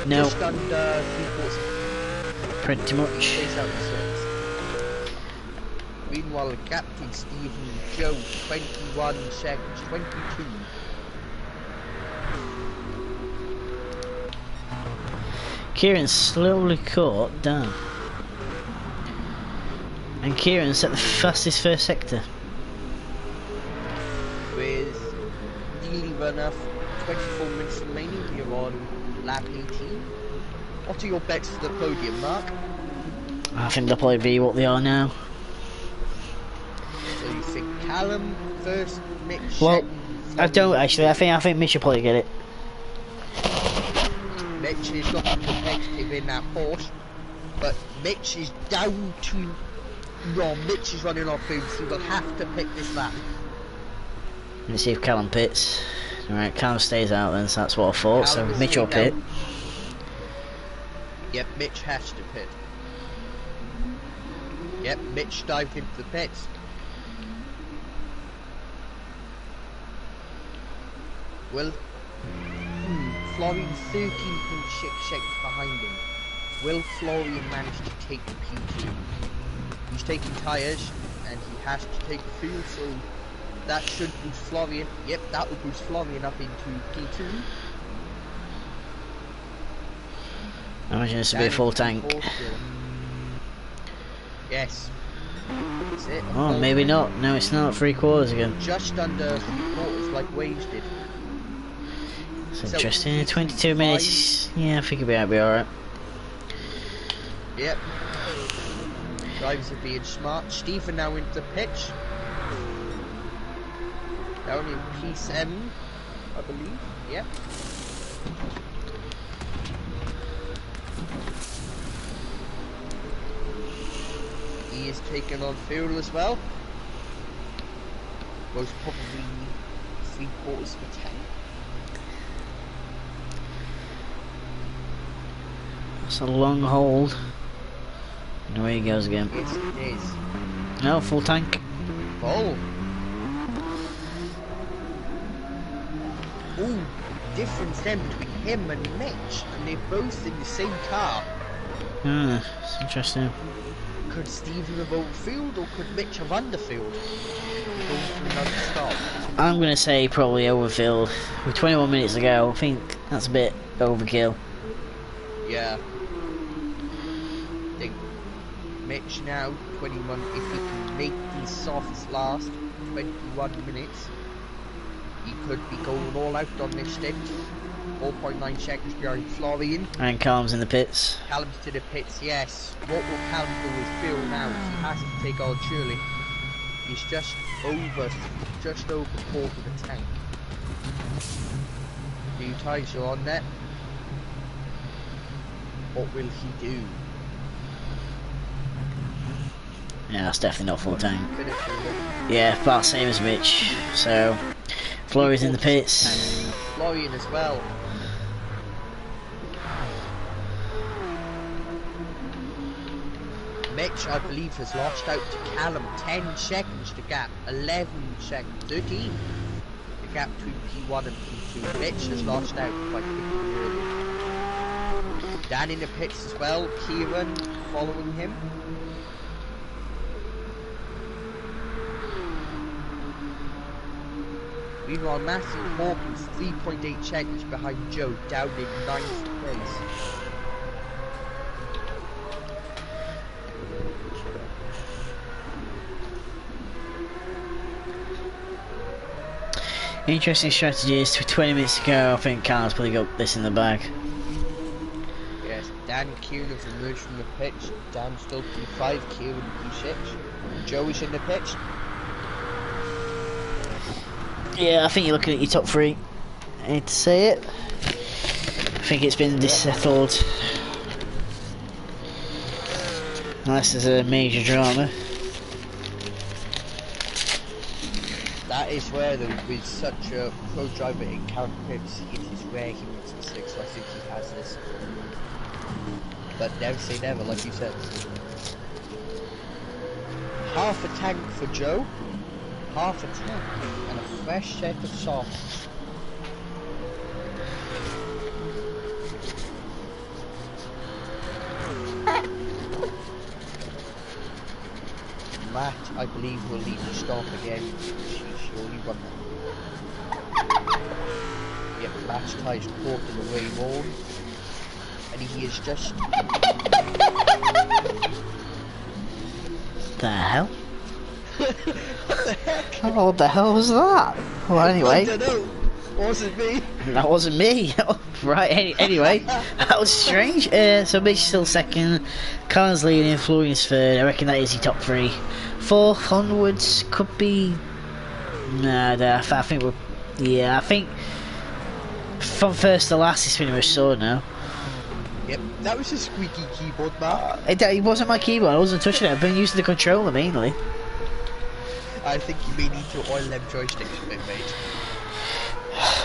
No. Just under 3/4. Pretty much. Stays out of 6. Meanwhile, Captain Stephen Joe, 21 seconds, 22. Kieran slowly caught down. And Kieran set the fastest first sector. With nearly run off 24 minutes remaining, we're on lap 18. What are your bets for the podium, Mark? I think they'll probably be what they are now. So you think Callum first, Mitch Well, second? I don't actually. I think Mitch will probably get it. Mitch is looking competitive in that Porsche, but Mitch is down to... No, Mitch is running off boots. He will have to pick this lap. Let's see if Callum pits. Alright, Callum stays out then, so that's what I thought. So Callum is Mitch will staying pit. out. Yep, Mitch has to pit. Yep, Mitch dived into the pits. Well, Florian 13.6 seconds behind him. Will Florian manage to take the P2? He's taking tyres and he has to take the fuel, so that should boost Florian. Yep, that will boost Florian up into P2. I imagine this will be a full tank. Yes. That's it. Oh, maybe not. No, it's not. 3/4 again. Just under 3/4 like Waves did. It's interesting. 22 minutes. Yeah, I think it'll be alright. Yep. Drivers are being smart. Stephen now into the pitch. Down in P7, I believe. Yep. He is taking on fuel as well. Most probably 3/4 of a tank. It's a long hold. And away he goes again. Yes, it is. No, full tank. Oh. Ooh, difference then between him and Mitch, and they're both in the same car. Ah, it's interesting. Could Stephen have overfilled, or could Mitch have underfilled? Going for another stop. I'm going to say probably overfilled. With 21 minutes to go, I think that's a bit overkill. Yeah. I think Mitch now, 21, if he can make these softs last 21 minutes, he could be going all out on this stint. 4.9 seconds behind Florian. And Callum's in the pits. Callum's to the pits, yes. What will Callum do with Phil now? He has to take on Shirley. He's just over quarter of the tank. New tyres are on there. What will he do? Yeah, that's definitely not full tank. Finish it. Yeah, about the same as Mitch. So, Florian's in the pits. And Florian as well. Mitch, I believe, has lost out to Callum 10 seconds to gap, 11 seconds, 13. The gap between P1 and P2. Mitch has lost out quite quickly early. Dan in the pits as well, Kieran following him. Meanwhile, Matthew Hawkins 3.8 seconds behind Joe, down in 9th place. Interesting strategy is with 20 minutes to go. I think Callum's probably got this in the bag. Yes, Dan and Kieran have emerged from the pitch. Dan still P5, Kieran P6. Joe is in the pitch. Yeah, I think you're looking at your top three. I hate to say it. I think it's been settled. Unless there's a major drama. That is where, though, with such a pro driver in Callum Cripps, it is rare he makes mistakes, so I think he has this. But never say never, like you said. Half a tank for Joe, half a tank, and a fresh set of softs. Matt, I believe, will lead the stop again. She surely won that. Yep, Matt's ties quarter the way more. And he is just... The hell? What the heck? Oh, what the hell was that? Well, anyway. I don't know. Wasn't me. That wasn't me. Right, anyway. That was strange. So Mitch's still second. Callum's leading, Florian's third. I reckon that is your top three. Fourth onwards could be... Nah, I think we're... Yeah, I think... From first to last, it's pretty much sorted now. Yep, that was a squeaky keyboard, Mark. It wasn't my keyboard, I wasn't touching it. I've been using the controller mainly. I think you may need to oil them joysticks a bit, mate.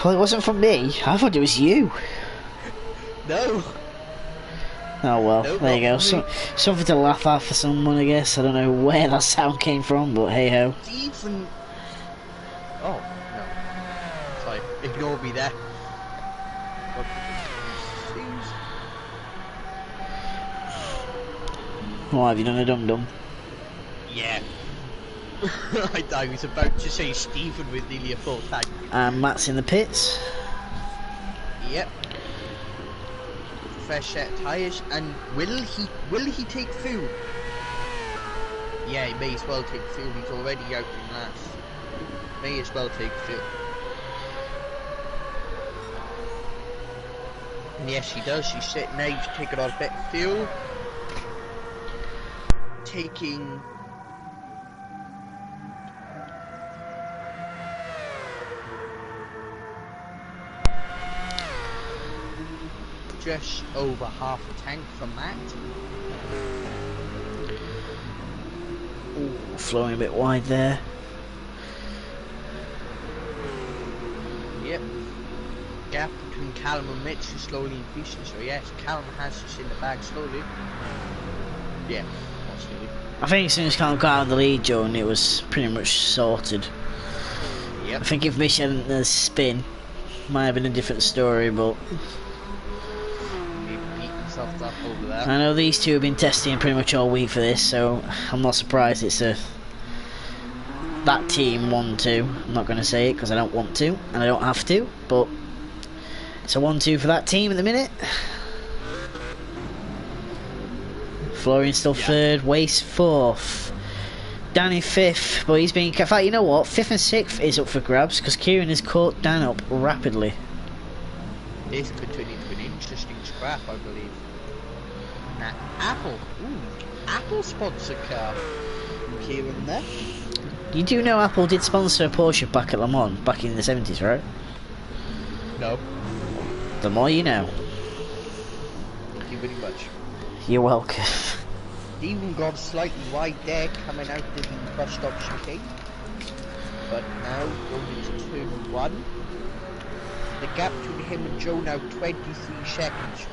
Well, it wasn't from me. I thought it was you. No. Oh well, No, there you go. Something to laugh at for someone, I guess. I don't know where that sound came from, but hey ho. Even... Oh, no. Sorry, ignore me there. Why have you done a dum-dum? Yeah. I was about to say Stephen with nearly a full tank. And Matt's in the pits. Yep. Fresh set of tyres, and will he take fuel? Yeah, he may as well take fuel. He's already out in last. May as well take fuel. And yes, he does. He's sitting there. He's taking on a bit of fuel. Taking... just over half a tank from that. Ooh, flowing a bit wide there. Yep. Gap between Callum and Mitch is slowly increasing, so yes, Callum has this in the bag slowly. Yeah, not slowly. I think as soon as Callum got out of the lead, Joe, it was pretty much sorted. Yep. I think if Mitch hadn't the spin, might have been a different story, but... Up over that. I know these two have been testing pretty much all week for this, so I'm not surprised it's that team 1-2. I'm not going to say it because I don't want to and I don't have to, but it's a 1-2 for that team at the minute. Florian still third, Waste fourth, Danny fifth, but he's been... In fact, you know what? Fifth and sixth is up for grabs because Kieran has caught Dan up rapidly. This could turn into an interesting scrap, I believe. Now, Apple. Ooh, Apple sponsored car. Here and there. You do know Apple did sponsor a Porsche back at Le Mans back in the 70s, right? No. The more you know. Thank you very much. You're welcome. Even gone slightly wide there, coming out of the bus stop chicane. But now going into turn 1. The gap between him and Joe now 23 seconds.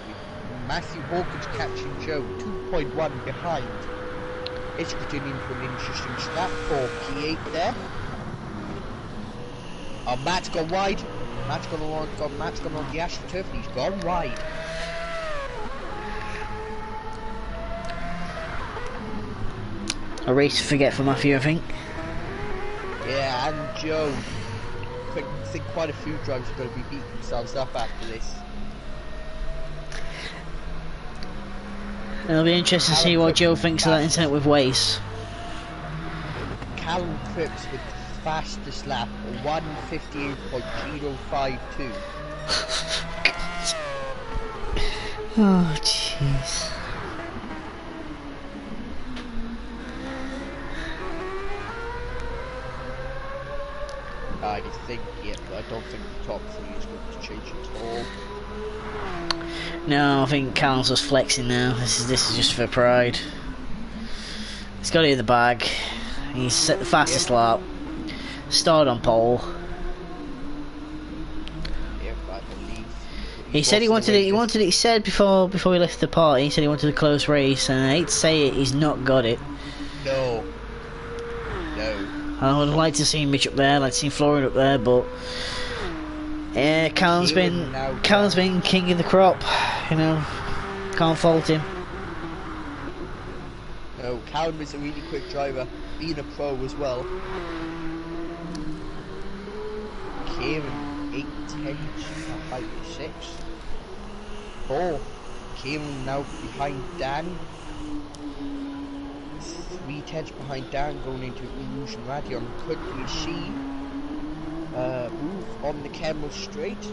Matthew Hawkins catching Joe 2.1 behind. It's getting into an interesting scrap for P8 there. Oh, Matt's gone wide. Matt's gone on the AstroTurf and he's gone wide. A race to forget for Matthew, I think. Yeah, and Joe. I think quite a few drivers are going to be beating themselves up after this. It'll be interesting to see what Joe thinks of that incident with Waze. Callum Cripps with the fastest lap, 1:58.052. Oh, jeez. I think, yeah, but I don't think the top 3 is going to change at all. No, I think Callum's just flexing now. This is just for pride. He's got it in the bag. He's set the fastest lap. Started on pole. Yep, I believe. He said he wanted it. He wanted it. He said before we left the party. He said he wanted a close race, and I hate to say it, he's not got it. No. I would like to see him Mitch up there. I'd like to see Florian up there, but yeah, Callum's been king of the crop. You know, can't fault him. No, Callum is a really quick driver, being a pro as well. Kieran, 8 tenths behind 6. 4. Kieran now behind Dan. 3 tenths behind Dan going into Rouge and Radion. Could we see move on the Camel straight?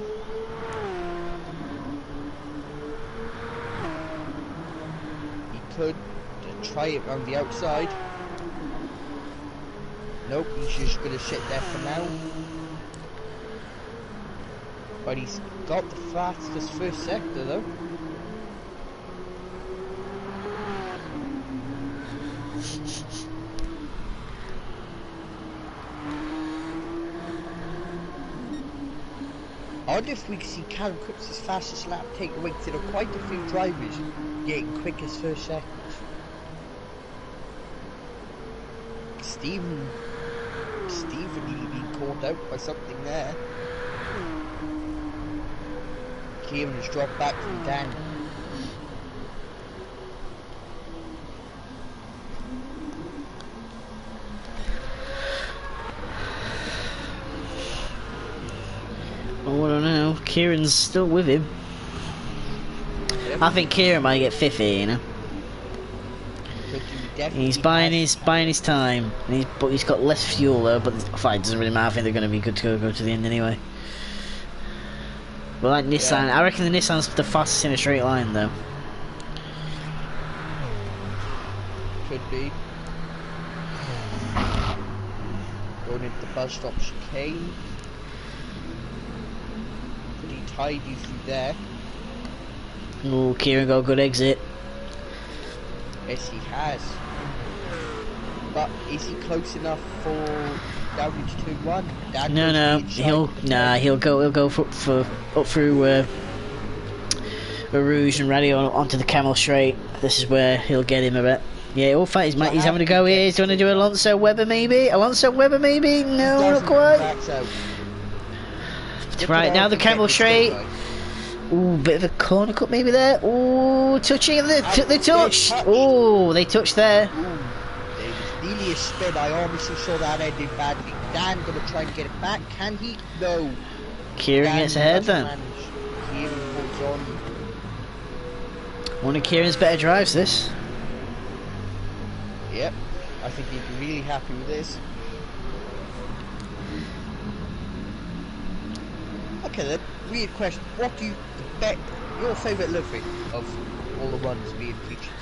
He could try it on the outside. Nope, he's just going to sit there for now. But he's got the fastest first sector though. I wonder if we can see Callum Cripps' fastest lap take away, because there are quite a few drivers getting quickest first seconds. Stephen being caught out by something there. Kieran has dropped back from Dan. Oh, I don't know. Kieran's still with him. Yep. I think Kieran might get 50, you know. He's buying his time, and but he's got less fuel though. But the fight doesn't really matter. I think they're going to be good to go to the end anyway. But like Nissan, I reckon the Nissan's the fastest in a straight line though. Could be. Going into the bus stop chicane. Pretty tidy through there. Oh, Kieran got a good exit. Yes, he has. But is he close enough for down into turn 1? No, he'll go for up through Rouge and Radio onto the Camel straight. This is where he'll get him a bit. Yeah, all fight. He's having a go here. He's going to do Alonso Webber maybe. No, not quite. Right now the Camel straight. Ooh, bit of a corner cut maybe there. Ooh, touching. They touched. Oh, they touched there. There was nearly a spin. I obviously saw that ending badly. Dan going to try and get it back. Can he? No. Kieran gets ahead then. Kieran holds on. One of Kieran's better drives this. Yep. I think he'd be really happy with this. Okay then. Weird question. What do you bet your favourite livery of all the ones being featured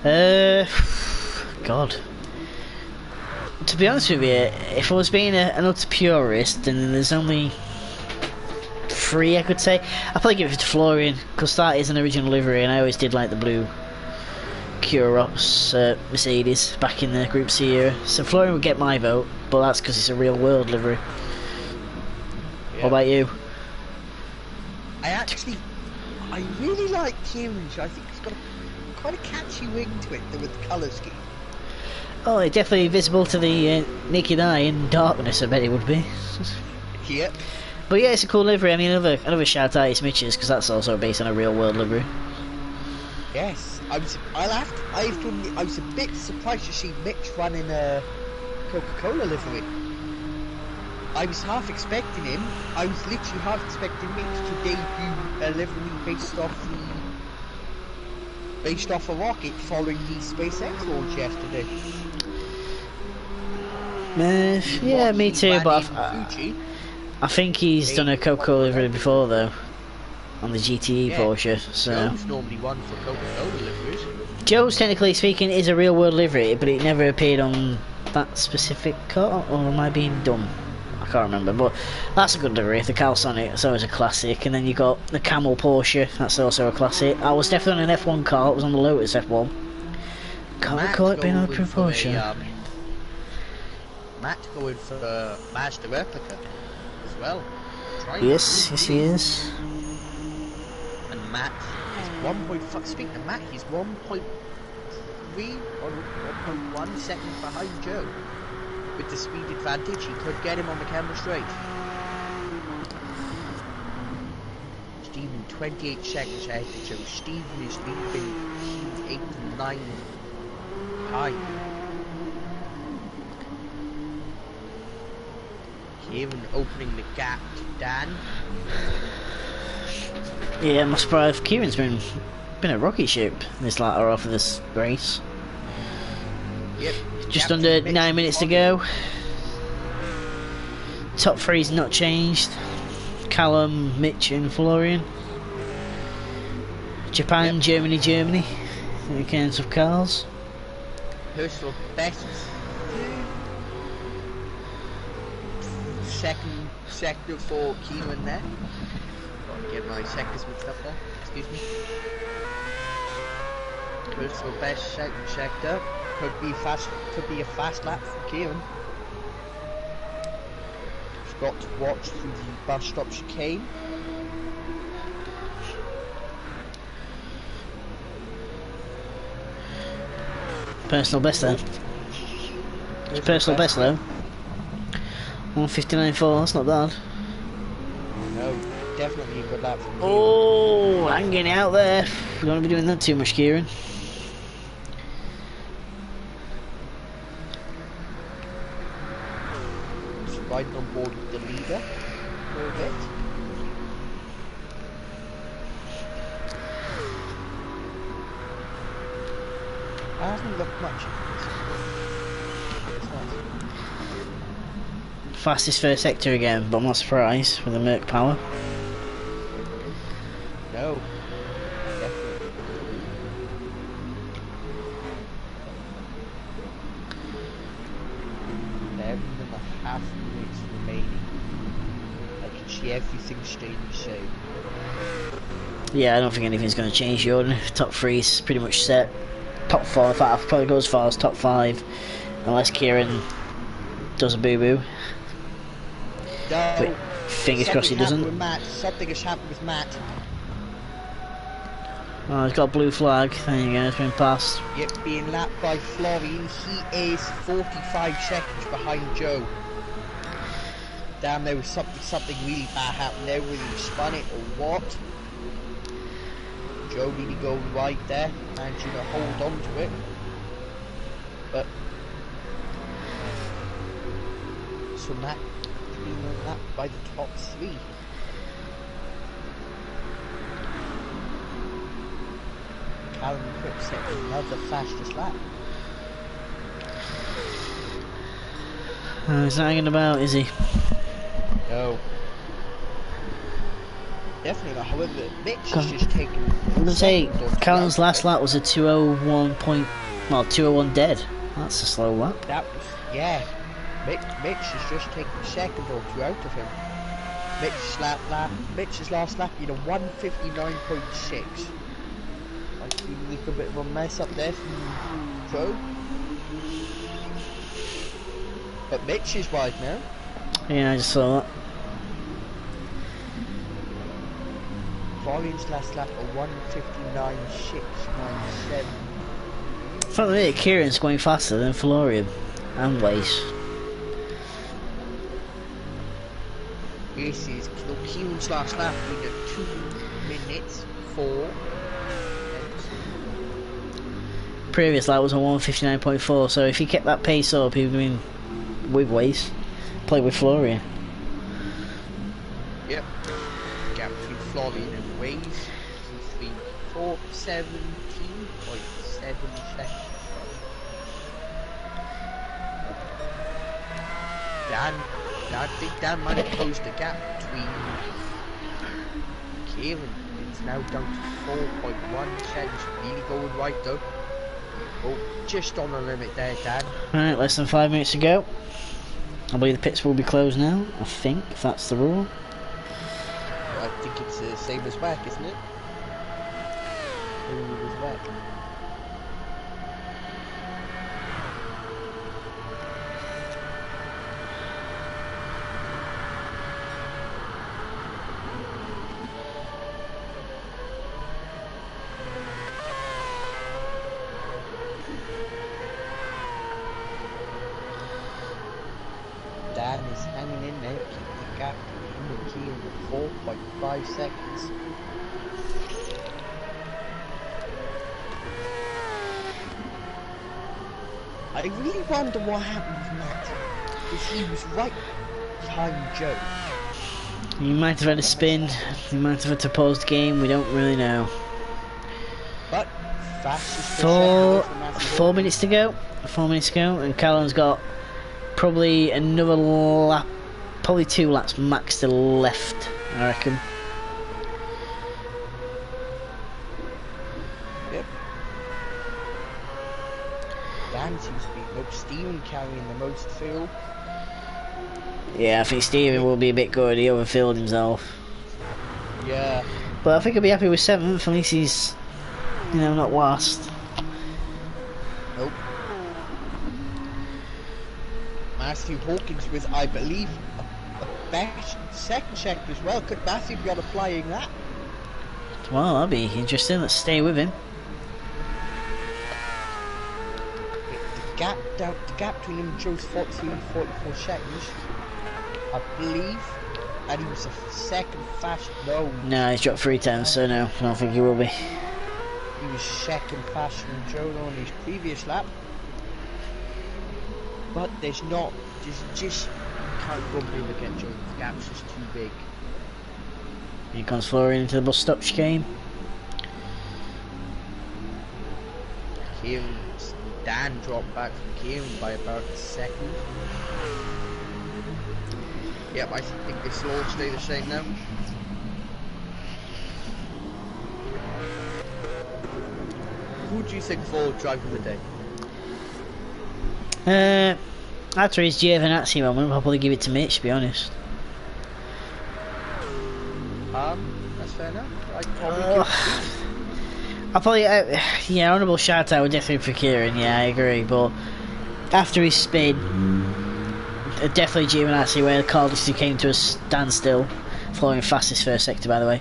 tonight? God. To be honest with you, if I was being an utter purist, then there's only 3 I could say. I'd probably give it to Florian, because that is an original livery, and I always did like the blue Curos Mercedes back in the Group C era. So Florian would get my vote, but that's because it's a real world livery. Yeah. What about you? I really like Kieran's. I think it's got quite a catchy ring to it with the colour scheme. Oh, it's definitely visible to the naked eye in darkness, I bet it would be. Yep. But yeah, it's a cool livery. I mean, another shout out is Mitch's, because that's also based on a real world livery. Yes, I was a bit surprised to see Mitch running a Coca-Cola livery. I was half expecting him. I was literally half expecting Mitch to debut a livery based off a rocket following the SpaceX launch yesterday. Yeah, me too. But I think he's done a Coca-Cola livery before though, on the GTE Porsche. So Joe's normally one for Coca-Cola liveries. Joe's, technically speaking, is a real world livery, but it never appeared on that specific car. Or am I being dumb? can't remember, but that's a good livery. The Calsonic, it's always a classic. And then you got the Camel Porsche, that's also a classic. I was definitely on an F1 car, it was on the Lotus F1. Can't recall it being on a pure Porsche. Matt's going for a Mazda replica as well. Yes, yes he is. And Matt is 1.5. Speaking of Matt, he's 1.3 or 1.1 seconds behind Joe. With the speed advantage, he could get him on the camera straight. Stephen 28 seconds ahead of Joe. Stephen is leaving Q8 and 9 high. Kieran opening the gap to Dan. Yeah, I'm surprised Kieran's been a rocket ship this latter half of this race. Yep. Just under 9 minutes to go. Top three's not changed. Callum, Mitch and Florian. Japan, yep. Germany. In terms of cars. Personal best. Sector for Kieran there. Gotta get my sectors mixed up there. Excuse me. Personal best sector. Could be a fast lap for Kieran. Just got to watch through the bus stop chicane. Personal best then. It's personal best though. 1:59.4, that's not bad. No, definitely a good lap from Kieran. Oh, hanging out there. We don't be doing that too much, Kieran. Just riding on board with the leader for a bit. I haven't looked much. Fastest first sector again, but I'm not surprised with the Merc power. No, definitely. 11.5 minutes remaining. I can see everything staying the same. Yeah, I don't think anything's going to change, Jordan. Top three's pretty much set. Top four, in fact, I'll probably go as far as top five, unless Kieran does a boo-boo. No, but fingers crossed he doesn't. Something has happened with Matt. Oh, he's got a blue flag. There you go, it's been passed. Yep, being lapped by Florian. He is 45 seconds behind Joe. Damn, there was something really bad happened there. Whether he spun it or what. Joe really going right there, managing to hold on to it. But so Matt being lapped by the top three. Callum Quick set another fastest lap. He's not hanging about, is he? No. Definitely not. However, Mitch has just taken. I'm gonna say Callum's last lap was a 201 dead. That's a slow lap. That was, yeah. Mitch has just taken a second or two out of him. Mitch's last lap, you know, 1:59.6. Like a little bit of a mess up there from Joe. But Mitch is wide now. Yeah, I just saw that. Florian's last lap of 1:59.697. From the minute, Kieran's going faster than Florian and Wace. This is Kieran's last lap being at 2 minutes 4. Previous lap was a 1:59.4, so if he kept that pace up, he would have been with Wace, play with Florian. Yep. Gap between Florian and Waze. 17.7 seconds. Dan might have closed the gap between Kieran. It's now down to 4.1 seconds. Really going right though. Oh, just on the limit there, Dan. Right, less than 5 minutes to go. I believe the pits will be closed now, I think, if that's the rule. I think it's the same as back, isn't it? It was back. Dan is hanging in there, keep the gap in the key with 4.5 seconds. I really wonder what happened with Matt, because he was right behind Joe. He might have had a spin, he might have had to pause the game, we don't really know. But fastest for 4 minutes to go. 4 minutes to go, and Callum's got probably another lap, probably 2 laps max to the left, I reckon. Yep. Dan seems to be Stephen carrying the most fuel. Yeah, I think Stephen will be a bit good, he overfilled himself. Yeah. But I think he'll be happy with 7th, at least he's, you know, not last. Nope. Matthew Hawkins with, I believe, a best second check as well. Could Matthew be on a flying lap? Well, that'd be interesting, let's stay with him. The gap between him and Joe's 43 and 44 seconds, I believe, and he was a second fast. No, he's dropped 3 tenths, so no, I don't think he will be. He was second faster than Joe on his previous lap. But there's just you can't go and look at Joe. The gap's just too big. Here comes Florian into the bus stop chicane. Dan dropped back from Kieran by about a second. Yep, I think this will all stay the same now. Who do you think for driver of the day? After his Giovinazzi moment, I'll probably give it to Mitch, to be honest. That's fair enough. I'll probably, yeah, honourable shout out would definitely for Kieran, yeah, I agree, but after his spin, definitely Giovinazzi, where the car just came to a standstill, following fastest first sector, by the way.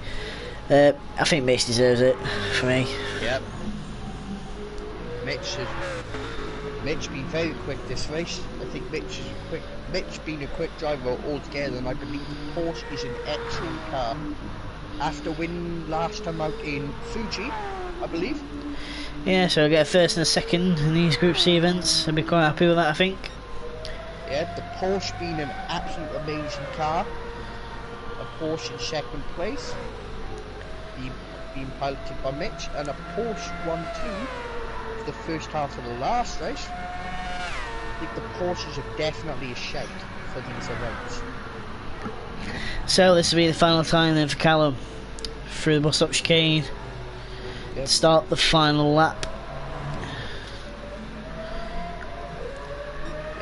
I think Mitch deserves it, for me. Yep. Mitch been very quick this race. I think Mitch being a quick driver altogether, and I believe the Porsche is an excellent car. After winning last time out in Fuji, I believe. Yeah, so I'll get a first and a second in these Group C events. I'll be quite happy with that, I think. Yeah, the Porsche being an absolute amazing car. A Porsche in second place, being piloted by Mitch, and a Porsche 1-2 for the first half of the last race. I think the Porsches are definitely a shout for these events. So this will be the final time then for Callum through the bus stop chicane. Yep. Start the final lap.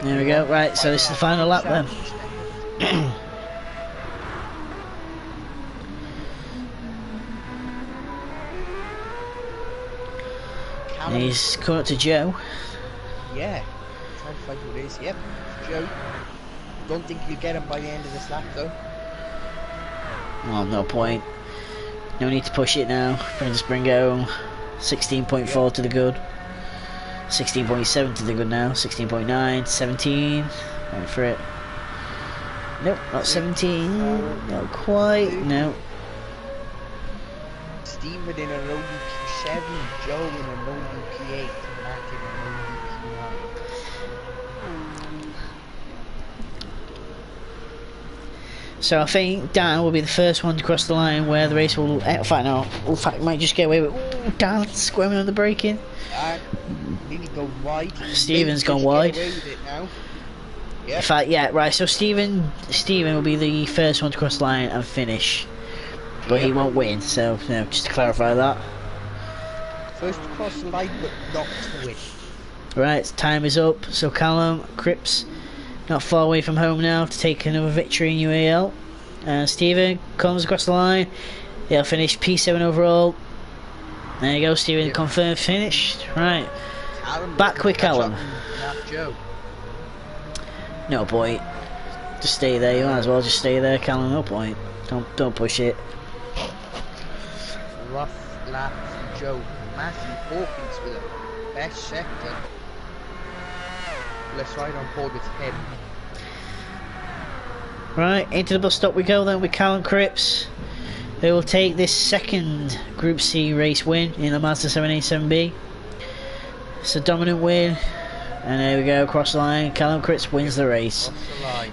There we go, right, so this is the final lap then. And he's coming up to Joe. Yeah, trying to find who it is. Yep, Joe. Don't think you'll get him by the end of this lap though. Well, no point. No need to push it now. Bring home 16.4 to the good. 16.7 to the good now. 16.9, 17. Wait for it. Nope, not 17. Not quite. No. Steven in an OUP7, Joe in an OUP8, Matt in an OUP9. So I think Dan will be the first one to cross the line where the race will. In fact, no. In fact, might just get away with. Ooh, Dan squirming on the braking. Nearly go wide. Stephen's gone wide. Get away with it now. Yep. In fact, yeah, right. So Stephen will be the first one to cross the line and finish, but he won't win. So you know, just to clarify that. First to cross the line, but not to win. Right, time is up. So Callum, Cripps, not far away from home now to take another victory in UAL. Stephen comes across the line. He'll finish P7 overall. There you go, Stephen, Yep. confirmed finished. Right, Callum back with Callum. Joe. No point. Just stay there. You might as well just stay there, Callum. No point. Don't push it. Rough lap from Joe. Matthew Hawkins with a best sector. Let's ride on board with him. Right, into the bus stop we go then with Callum Cripps, who will take this second Group C race win in the Mazda 787B. It's a dominant win, and there we go, across the line. Callum Cripps wins the race. Across the line.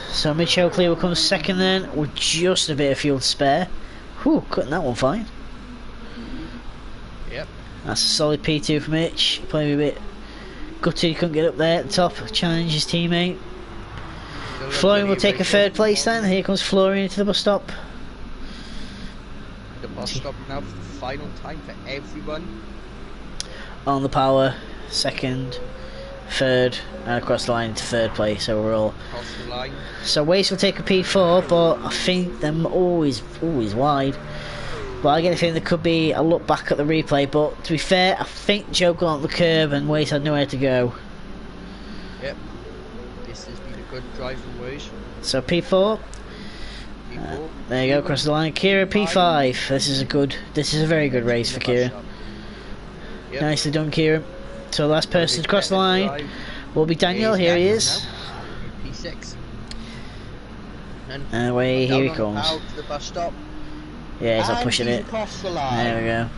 So Mitch Oakley will come second then, with just a bit of fuel to spare. Whew, cutting that one fine. Yep. That's a solid P2 for Mitch. Playing a bit gutted he couldn't get up there at the top, challenge his teammate. Florian will take a third place then. Here comes Florian into the bus stop. The bus stop now for the final time for everyone. On the power, second, third, and across the line into third place overall. Across the line. So Waste will take a P4, but I think they're always wide. But I get the feeling there could be a look back at the replay, but to be fair, I think Joe got on the curb and Waste had nowhere to go. Yep. This has been a good drive from Waste. So P4. P4. There you go, across the line. Kieran P5. This is a very good race for Kieran. Yep. Nicely done, Kieran. So the last person to cross the line will be Daniel. Here he is. P6. And away, here he comes. Out to the bus stop. Yeah, he's not pushing it. Across the line. There we go.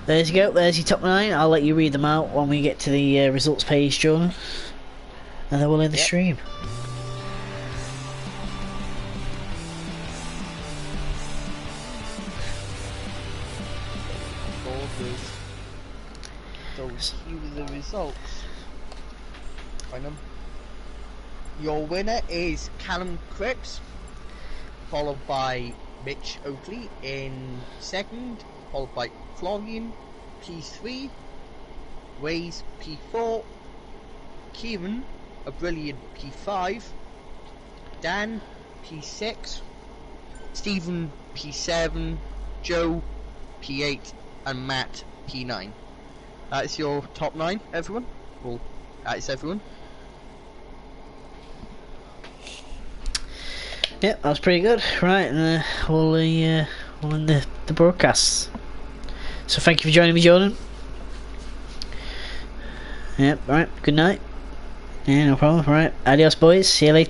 There you go, there's your top 9. I'll let you read them out when we get to the results page, Jordan. And then we'll end the stream. Those here are the results. Find them. Your winner is Callum Cripps, followed by Mitch Oakley in second, followed by Florian P3, Waze P4, Kieran a brilliant P5, Dan P6, Stephen P7, Joe P8 and Matt P9. That's your top 9, everyone. Well, that's everyone. Yep, that was pretty good. Right, and we'll end the broadcasts. So thank you for joining me, Jordan. Yep, right, good night. Yeah, no problem. Right, adios boys, see you later.